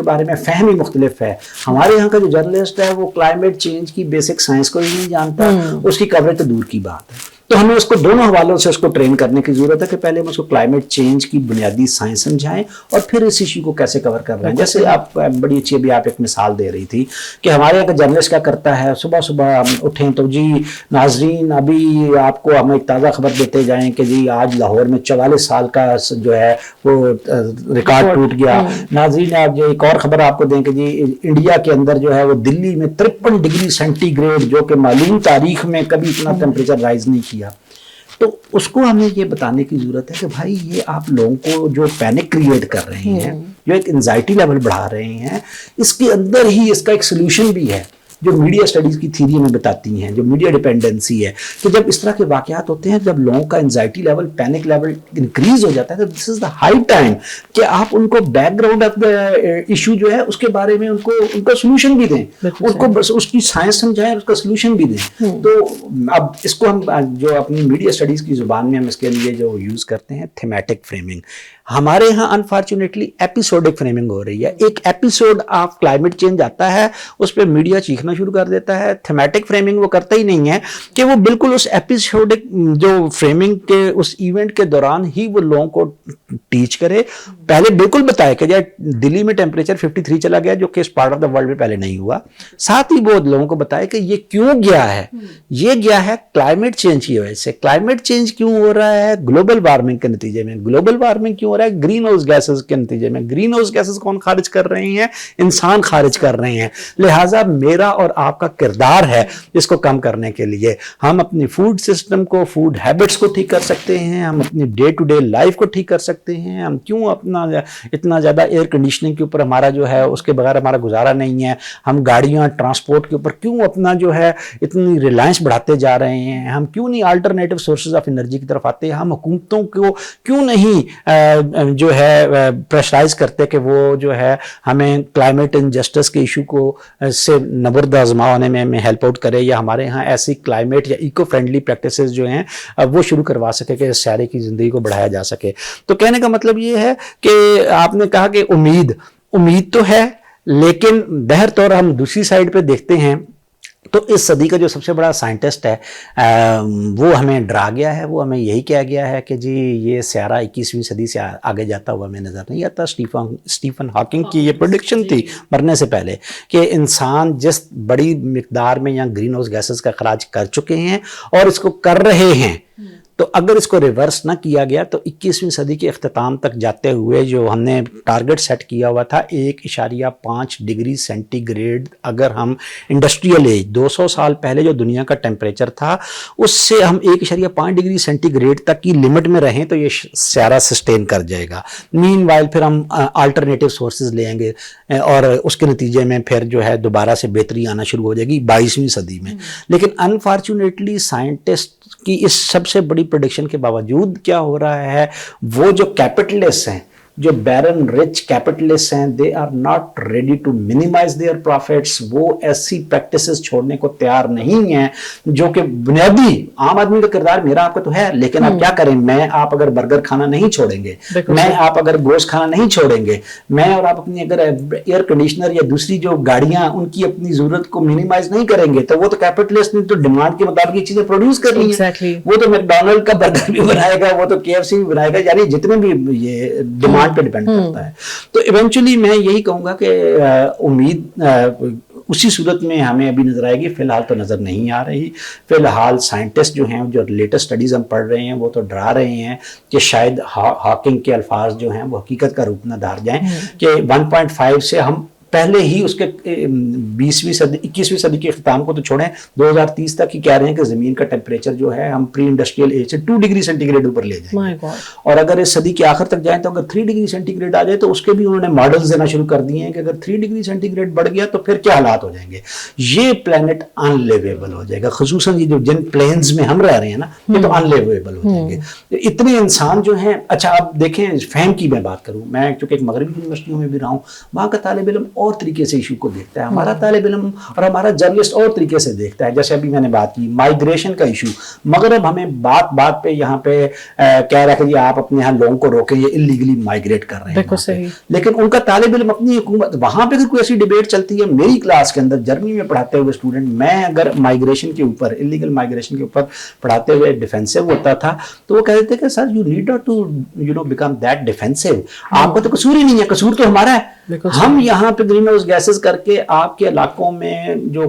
बारे में फहमी मुख्तलिफ है। हमारे यहाँ का जो जर्नलिस्ट है वो क्लाइमेट चेंज की बेसिक साइंस को ही नहीं जानता, उसकी कवरेज तो दूर की बात है। तो हमें उसको दोनों हवालों से उसको ट्रेन करने की जरूरत है कि पहले हम उसको क्लाइमेट चेंज की बुनियादी साइंस समझाएं और फिर इस इशू को कैसे कवर कर रहे हैं। जैसे आप बड़ी अच्छी अभी आप एक मिसाल दे रही थी कि हमारे यहाँ का जर्नलिस्ट क्या करता है, सुबह सुबह उठें तो जी नाजरीन अभी आपको हम एक ताज़ा खबर देते जाएं कि जी आज लाहौर में 44 साल का जो है वो रिकॉर्ड टूट गया। नाजरीन आप जो एक और खबर आपको दें कि जी इंडिया के अंदर जो है वो दिल्ली में 53 डिग्री सेंटीग्रेड, जो कि मालूम तारीख में कभी इतना टेम्परेचर राइज नहीं किया। तो उसको हमें ये बताने की जरूरत है कि भाई ये आप लोगों को जो पैनिक क्रिएट कर रहे हैं, जो एक एंजाइटी लेवल बढ़ा रहे हैं, इसके अंदर ही इसका एक सोल्यूशन भी है जो मीडिया स्टडीज की थ्योरी में बताती हैं, जो मीडिया डिपेंडेंसी है कि जब इस तरह के वाकयात होते हैं, जब लोगों का anxiety level, panic level increase हो जाता है, तो this is the high time कि आप उनको बैकग्राउंड ऑफ द इशू जो है उसके बारे में उनका सोल्यूशन भी दें, उनको उसकी साइंस समझाएं, उसका सोल्यूशन भी दें। तो अब इसको हम जो अपनी मीडिया स्टडीज की जुबान में हम इसके लिए जो यूज करते हैं थीमेटिक फ्रेमिंग, हमारे यहाँ अनफॉर्चुनेटली एपिसोडिक फ्रेमिंग हो रही है। एक एपिसोड ऑफ क्लाइमेट चेंज आता है, उस पर मीडिया चीखना शुरू कर देता है। थीमेटिक फ्रेमिंग वो करता ही नहीं है कि वो बिल्कुल उस एपिसोडिक जो फ्रेमिंग के उस इवेंट के दौरान ही वो लोगों को टीच करे, पहले बिल्कुल बताए कि यार दिल्ली में टेम्परेचर 53 चला गया, जो कि इस पार्ट ऑफ द वर्ल्ड में पहले नहीं हुआ। साथ ही वो लोगों को बताए कि ये क्यों गया है, ये गया है क्लाइमेट चेंज की वजह से। क्लाइमेट चेंज क्यों हो रहा है? ग्लोबल वार्मिंग के नतीजे में। ग्लोबल वार्मिंग क्यों ग्रीन हाउस गैसेस के नतीजे में। ग्रीन हाउस गैसेस कौन खारिज कर रहे हैं? इंसान खारिज कर रहे हैं। लिहाजा मेरा और आपका किरदार है इसको कम करने के लिए। हम अपनी फूड सिस्टम को, फूड हैबिट्स को ठीक कर सकते हैं, हम अपनी डे टू डे लाइफ को ठीक कर सकते हैं। हम क्यों अपना इतना ज्यादा एयर कंडीशनिंग के ऊपर हमारा जो है उसके बगैर हमारा गुजारा नहीं है। हम गाड़ियां, ट्रांसपोर्ट के ऊपर क्यों अपना जो है इतनी रिलायंस बढ़ाते जा रहे हैं। हम क्यों नहीं अल्टरनेटिव सोर्सेज ऑफ एनर्जी की तरफ आते हैं। हम हुकूमतों को क्यों नहीं जो है प्रेशराइज करते कि वो जो है हमें क्लाइमेट इनजस्टिस के इशू को से नबर्द आजमा होने में हमें हेल्प आउट करे, या हमारे यहाँ ऐसी क्लाइमेट या इको फ्रेंडली प्रैक्टिसेस जो हैं वो शुरू करवा सके कि शहरी की ज़िंदगी को बढ़ाया जा सके। तो कहने का मतलब ये है कि आपने कहा कि उम्मीद तो है, लेकिन बहर तौर हम दूसरी साइड पे देखते हैं तो इस सदी का जो सबसे बड़ा साइंटिस्ट है वो हमें डरा गया है। वो हमें यही कहा गया है कि जी ये स्यारा 21वीं सदी से आगे जाता हुआ हमें नज़र नहीं आता। स्टीफन हॉकिंग की ये प्रेडिक्शन थी मरने से पहले कि इंसान जिस बड़ी मिकदार में यहाँ ग्रीन हाउस गैसेस का अखराज कर चुके हैं और इसको कर रहे हैं, तो अगर इसको रिवर्स ना किया गया तो 21वीं सदी के अख्ताम तक जाते हुए जो हमने टारगेट सेट किया हुआ था 1.5 डिग्री सेंटीग्रेड, अगर हम इंडस्ट्रियल एज 200 साल पहले जो दुनिया का टेम्परेचर था उससे हम 1.5 डिग्री सेंटीग्रेड तक की लिमिट में रहें तो ये सारा सस्टेन कर जाएगा। मीनवाइल फिर हम अल्टरनेटिव सोर्सेज ले आएंगे और उसके नतीजे में फिर जो है दोबारा से बेहतरी आना शुरू हो जाएगी 22वीं सदी में। लेकिन अनफॉर्चुनेटली साइंटिस्ट की इस सबसे बड़ी प्रेडिक्शन के बावजूद क्या हो रहा है, वो जो कैपिटलिस्ट हैं, जो बैरन रिच कैपिटलिस्ट हैं, they are not ready to minimise their profits. वो ऐसी प्रैक्टिसेस छोड़ने को तैयार नहीं है जो कि बुनियादी आम आदमी का किरदार मेरा आपका तो है, लेकिन आप क्या करें, मैं आप अगर बर्गर खाना नहीं छोड़ेंगे, मैं आप अगर गोश्त खाना नहीं छोड़ेंगे, मैं और आप अपनी अगर एयर कंडीशनर या दूसरी जो गाड़ियां उनकी अपनी जरूरत को मिनिमाइज नहीं करेंगे, तो वो तो कैपिटलिस्ट ने तो डिमांड के मुताबिक चीजें प्रोड्यूस कर ली हैं। वो तो मैकडॉनल्ड का बर्गर भी बनाएगा, वो तो KFC भी बनाएगा, यानी जितने भी ये डिमांड पे डिपेंड करता है। तो इवेंचुअली मैं यही कहूंगा कि उम्मीद उसी सूरत में हमें अभी नजर आएगी, फिलहाल तो नजर नहीं आ रही। फिलहाल साइंटिस्ट जो हैं, जो लेटेस्ट स्टडीज हम पढ़ रहे हैं, वो तो डरा रहे हैं कि शायद हॉकिंग के अल्फाज जो हैं वो हकीकत का रूप न धार जाएं कि 1.5 से हम पहले ही उसके 21वीं सदी के अख्ताम को तो छोड़ें, 2030 तक ही कह रहे हैं कि जमीन का टेम्परेचर जो है हम प्री इंडस्ट्रियल एज से 2 डिग्री सेंटीग्रेड ऊपर ले जाएंगे। और अगर इस सदी के आखिर तक जाएं तो अगर 3 डिग्री सेंटीग्रेड आ जाए तो उसके भी उन्होंने मॉडल्स देना शुरू कर दिए हैं कि अगर 3 डिग्री सेंटीग्रेड बढ़ गया तो फिर क्या हालात हो जाएंगे। ये प्लेनेट अनलिवेबल हो जाएगा, खुसूसन ये जो जिन प्लेन्स में हम रह रहे हैं ना, ये तो अनलिवेबल हो जाएंगे। इतने इंसान जो हैं, अच्छा आप देखें फहम की मैं बात करूं, मैं चूंकि एक मगरबी यूनिवर्सिटियों में भी रहा हूं, वहां का तालिब इल्म اور طریقے سے ایشو کو دیکھتا ہے, ہمارا طالب علم اور ہمارا جرنلسٹ اور طریقے سے دیکھتا ہے. جیسے ابھی میں نے بات کی مائیگریشن کا ایشو, مغرب ہمیں بات پہ یہاں پہ کہہ رہا ہے کہ آپ اپنے یہاں لوگوں کو روکیں, یہ انلیگلی مائیگریٹ کر رہے ہیں, لیکن ان کا طالب علم اپنی حکومت, وہاں پہ اگر کوئی ایسی ڈیبیٹ چلتی ہے میری کلاس کے اندر جرمنی میں پڑھاتے ہوئے اسٹوڈنٹ, میں اگر مائیگریشن کے اوپر انلیگل مائیگریشن کے اوپر پڑھاتے ہوئے ڈیفینسو ہوتا تھا تو وہ کہتے تھے کہ sir you need not to become that defensive, آپ کا تو قصور ہی نہیں ہے, قصور تو ہمارا ہے. ہم یہاں پہ گرین ہاؤس گیسز کر کے آپ کے علاقوں میں جو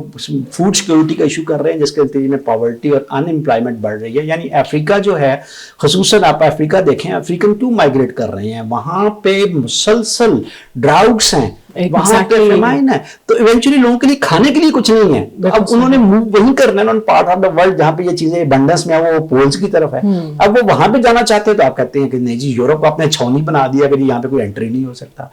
فوڈ سیکورٹی کا ایشو کر رہے ہیں جس کے نتیجے میں پاورٹی اور ان امپلائمنٹ بڑھ رہی ہے. یعنی افریقہ جو ہے, خصوصاً آپ افریقہ دیکھیں, افریقن کیوں مائیگریٹ کر رہے ہیں, وہاں پہ مسلسل ڈراؤٹس ہیں, وہاں پہ فیمائن ہے, تو ایونچولی لوگوں کے لیے کھانے کے لیے کچھ نہیں ہے. اب انہوں نے موو وہیں کرنا ہے, انہوں نے پارٹ آف دا ورلڈ جہاں پہ یہ چیزیں ابنڈنس میں ہے وہ پولز کی طرف ہے. اب وہ وہاں پہ جانا چاہتے ہیں تو آپ کہتے ہیں کہ نہیں جی یورپ کو آپ نے چھاؤنی بنا دیا کہ یہاں پہ کوئی انٹری نہیں ہو سکتا.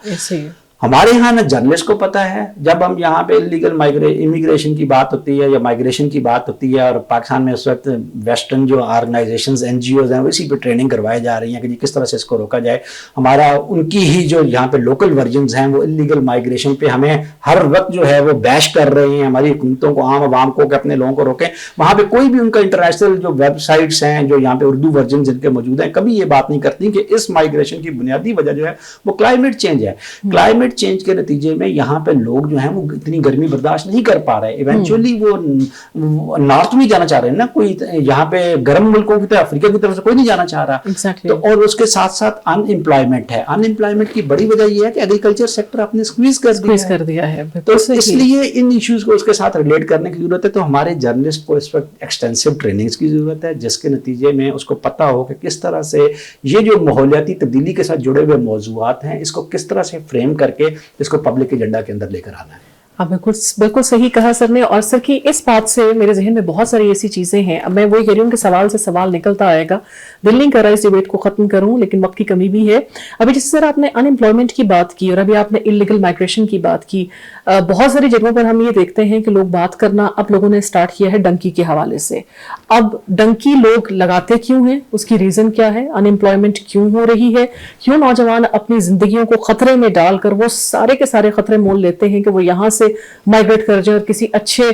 ہمارے یہاں نہ جرنلسٹ کو پتا ہے, جب ہم یہاں پہ انلیگل امیگریشن کی بات ہوتی ہے یا مائیگریشن کی بات ہوتی ہے, اور پاکستان میں اس وقت ویسٹرن جو آرگنائزیشنز این جی اوز ہیں وہ اسی پہ ٹریننگ کروائی جا رہی ہیں کہ کس طرح سے اس کو روکا جائے. ہمارا ان کی ہی جو یہاں پہ لوکل ورژنز ہیں وہ انلیگل مائیگریشن پہ ہمیں ہر وقت جو ہے وہ بیش کر رہے ہیں, ہماری حکومتوں کو, عام عوام کو, کہ اپنے لوگوں کو روکیں. وہاں پہ کوئی بھی ان کا انٹرنیشنل جو ویب سائٹس ہیں جو یہاں پہ اردو ورژن جن کے موجود ہیں کبھی یہ بات نہیں کرتی کہ اس مائیگریشن کی بنیادی وجہ جو ہے وہ کلائمیٹ چینج ہے. کلائمیٹ چینج کے نتیجے میں یہاں پہ لوگ جو ہیں وہ اتنی گرمی برداشت نہیں کر پا رہے, ایونچولی وہ نارتھ میں جانا چاہ رہے ہیں نا, کوئی یہاں پہ گرم ملکوں کی طرف افریقہ کی طرف سے کوئی نہیں جانا چاہ رہا. تو اور اس کے ساتھ ساتھ ان امپلائمنٹ ہے. ان امپلائمنٹ کی بڑی وجہ یہ ہے کہ ایگریکلچر سیکٹر آپ نے اسکویز کر دیا ہے. تو اس لیے ان ایشوز کو اس کے ساتھ ریلیٹ کرنے کی ضرورت ہے. تو ہمارے جرنلسٹ کو اس وقت ایکسٹینسو ٹریننگز کی ضرورت ہے جس کے نتیجے میں اس کو پتا ہو کہ کس طرح سے یہ جو ماحولیاتی تبدیلی کے ساتھ جڑے ہوئے موضوعات ہیں اس کو کس طرح سے فریم کر کے اس کو پبلک ایجنڈا کے اندر لے کر آنا ہے. بالکل صحیح کہا سر نے. اور سر کی اس بات سے میرے ذہن میں بہت ساری ایسی چیزیں ہیں, اب میں وہی کہہ رہی ہوں کہ سوال سے سوال نکلتا آئے گا, دل نہیں کر رہا اس ڈیبیٹ کو ختم کروں لیکن وقت کی کمی بھی ہے. ابھی جس طرح آپ نے ان امپلائمنٹ کی بات کی اور ابھی آپ نے انلیگل مائیگریشن کی بات کی, بہت ساری جگہوں پر ہم یہ دیکھتے ہیں کہ لوگ بات کرنا اب لوگوں نے اسٹارٹ کیا ہے ڈنکی کے حوالے سے. اب ڈنکی لوگ لگاتے کیوں ہیں, اس کی ریزن کیا ہے, ان امپلائمنٹ کیوں ہو رہی ہے, کیوں نوجوان اپنی زندگیوں کو خطرے میں ڈال کر وہ سارے کے سارے خطرے مول لیتے ہیں کہ وہ یہاں سے مائیگریٹ کر جائے اور کسی اچھے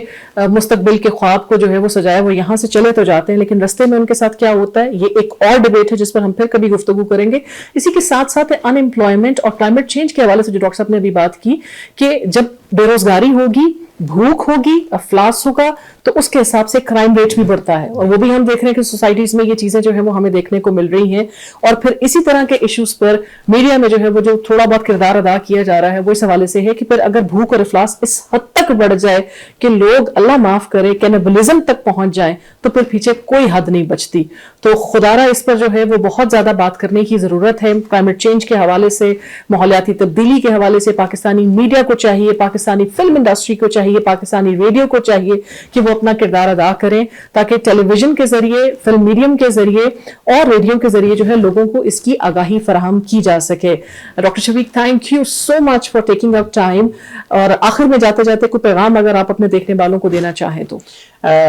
مستقبل کے خواب کو جو ہے وہ سجائے, وہ یہاں سے چلے تو جاتے ہیں لیکن رستے میں ان کے ساتھ کیا ہوتا ہے یہ ایک اور ڈیبیٹ ہے جس پر ہم پھر کبھی گفتگو کریں گے. اسی کے ساتھ ساتھ ان امپلائمنٹ اور کلائمیٹ چینج کے حوالے سے جو ڈاکٹر صاحب نے ابھی بات کی کہ جب بے روزگاری ہوگی, بھوک ہوگی, افلاس ہوگا تو اس کے حساب سے کرائم ریٹ بھی بڑھتا ہے, اور وہ بھی ہم دیکھ رہے ہیں کہ سوسائٹیز میں یہ چیزیں جو ہیں وہ ہمیں دیکھنے کو مل رہی ہیں. اور پھر اسی طرح کے ایشوز پر میڈیا میں جو ہے وہ جو تھوڑا بہت کردار ادا کیا جا رہا ہے وہ اس حوالے سے ہے کہ پھر اگر بھوک اور افلاس اس حد تک بڑھ جائے کہ لوگ اللہ معاف کرے کینیبلزم تک پہنچ جائیں تو پھر پیچھے کوئی حد نہیں بچتی. تو خدا را اس پر جو ہے وہ بہت زیادہ بات کرنے کی ضرورت ہے. کلائمیٹ چینج کے حوالے سے, ماحولیاتی تبدیلی کے حوالے سے پاکستانی میڈیا کو چاہیے, پاکستانی فلم انڈسٹری کو چاہیے, پاکستانی ریڈیو کو چاہیے کہ وہ اپنا کردار ادا کریں تاکہ ٹیلی ویژن کے ذریعے, فلم میڈیم کے ذریعے اور ریڈیو کے ذریعے جو ہے لوگوں کو اس کی آگاہی فراہم کی جا سکے. Doctor Shafiq, thank you so much for taking up time. اور آخر میں جاتے جاتے کوئی پیغام اگر آپ اپنے دیکھنے والوں کو دینا چاہیں تو.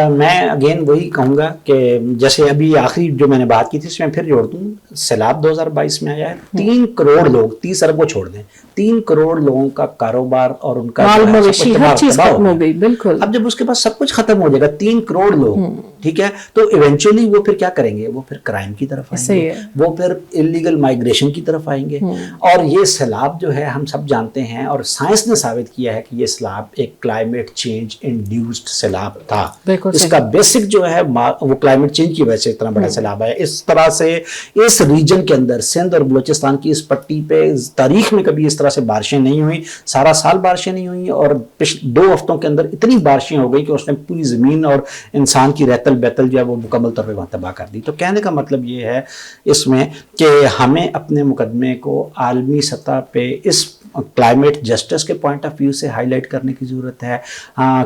میں اگین وہی کہوں گا کہ جیسے ابھی آخری جو میں نے بات کی تھی اس میں پھر جوڑ دوں, سیلاب 2022 میں آیا ہے, 3 کروڑ لوگ, 30 ارب کو چھوڑ دیں, 3 کروڑ لوگوں کا کاروبار اور ان کا مال مویشی ہر چیز ختم ہو گئی. بالکل. اب جب اس کے پاس سب کچھ ختم ہو جائے گا, 3 کروڑ لوگ, ٹھیک ہے, تو ایونچولی وہ پھر کیا کریں گے, وہ پھر کرائم کی طرف آئیں گے, وہ پھر انلیگل مائیگریشن کی طرف آئیں گے. اور یہ سیلاب جو ہے ہم سب جانتے ہیں اور سائنس نے ثابت کیا ہے کہ یہ سیلاب ایک کلائمیٹ چینج انڈیوسڈ سیلاب تھا. اس کا بیسک جو ہے وہ کلائمیٹ چینج کی وجہ سے اتنا بڑا سیلاب ہے. اس طرح سے اس ریجن کے اندر سندھ اور بلوچستان کی اس پٹی پہ تاریخ میں کبھی اس طرح سے بارشیں نہیں ہوئی, سارا سال بارشیں نہیں ہوئی, اور 2 ہفتوں کے اندر اتنی بارشیں ہو گئی کہ اس نے پوری زمین اور انسان کی رہتل بیتل جو ہے وہ مکمل طور پہ وہاں تباہ کر دی. تو کہنے کا مطلب یہ ہے اس میں کہ ہمیں اپنے مقدمے کو عالمی سطح پہ اس کلائمیٹ جسٹس کے پوائنٹ آف ویو سے ہائی لائٹ کرنے کی ضرورت ہے,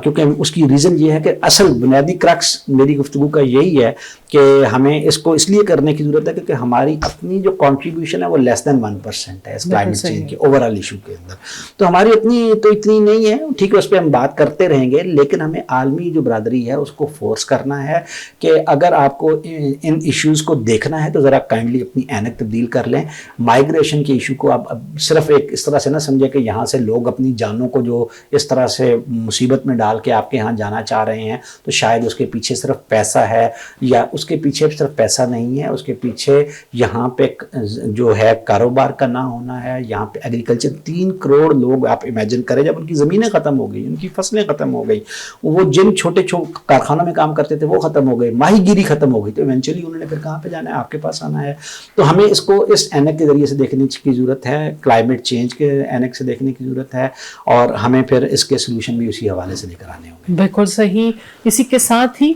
کیونکہ اس کی ریزن یہ ہے کہ اصل اصل بنیادی کرکس میری گفتگو کا یہی ہے کہ ہمیں اس کو اس لیے کرنے کی ضرورت ہے کیونکہ ہماری اپنی جو کنٹریبیوشن ہے وہ لیس دین 1% ہے اس کلائمیٹ چینج کے اوور آل ایشو کے اندر. تو ہماری اتنی نہیں ہے, ٹھیک ہے اس پہ ہم بات کرتے رہیں گے, لیکن ہمیں عالمی جو برادری ہے اس کو فورس کرنا ہے کہ اگر آپ کو ان ایشوز کو دیکھنا ہے تو ذرا کائنڈلی اپنی اینک تبدیل کر لیں. مائگریشن کے ایشو کو آپ صرف ایک اس طرح سے نہ سمجھیں کہ یہاں سے لوگ اپنی جانوں کو جو اس طرح سے مصیبت میں ڈال کے آپ کے یہاں جانا چاہ رہے ہیں تو شاید اس کے پیچھے صرف پیسہ ہے, یا اس کے پیچھے صرف پیسہ نہیں ہے, اس کے پیچھے یہاں پہ جو ہے کاروبار کا نہ ہونا ہے. یہاں پہ ایگریکلچر 3 کروڑ لوگ آپ امیجن کریں جب ان کی زمینیں ختم ہو گئی, ان کی فصلیں ختم ہو گئی, وہ جن چھوٹے کارخانوں میں کام کرتے تھے وہ ختم ہو گئے, ماہی گیری ختم ہو گئی, تو ایونچولی انہوں نے پھر کہاں پہ جانا ہے, آپ کے پاس آنا ہے. تو ہمیں اس کو اس اینک کے ذریعے سے دیکھنے کی ضرورت ہے, کلائمیٹ چینج کے اینک سے دیکھنے کی ضرورت ہے, اور ہمیں پھر اس کے سلوشن بھی اسی حوالے سے لے کر آنے ہوں گے. بالکل صحیح. اسی کے ساتھ ہی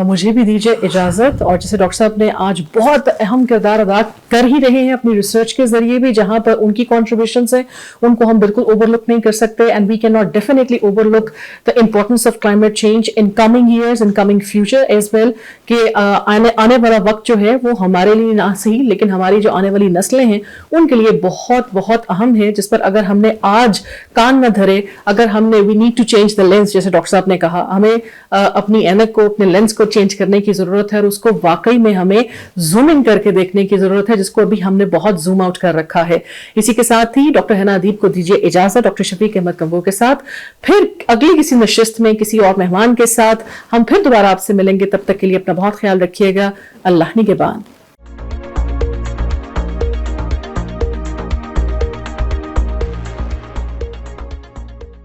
مجھے بھی دیجیے اجازت, اور جیسے ڈاکٹر صاحب نے آج بہت اہم کردار ادا کر ہی رہے ہیں اپنی ریسرچ کے ذریعے بھی, جہاں پر ان کی کنٹریبیوشنس ہیں ان کو ہم بالکل اوور لک نہیں کر سکتے, and we can not definitely overlook the importance of climate change in coming years, in coming future as well, کہ آنے والا وقت جو ہے وہ ہمارے لیے نہ صحیح لیکن ہماری جو آنے والی نسلیں ہیں ان کے لیے بہت بہت اہم ہے, جس پر اگر ہم نے آج کان نہ دھرے, اگر ہم نے we need to change the lens, جیسے ڈاکٹر صاحب نے کہا, ہمیں اپنی اینک کو, اپنے لینس کو چینج کرنے کی ضرورت ہے, اور اس کو واقعی میں ہمیں زوم ان کر کے دیکھنے کی ضرورت ہے, جس کو ابھی ہم نے بہت زوم آؤٹ کر رکھا ہے. اسی کے ساتھ ہی ڈاکٹر حنا ادیب کو دیجیے اجازت, ڈاکٹر شفیق احمد کمبو کے ساتھ پھر اگلی کسی نشست میں کسی اور مہمان کے ساتھ ہم پھر دوبارہ آپ سے ملیں گے. تب تک کے لیے اپنا بہت خیال رکھیے گا. اللہ نگہبان.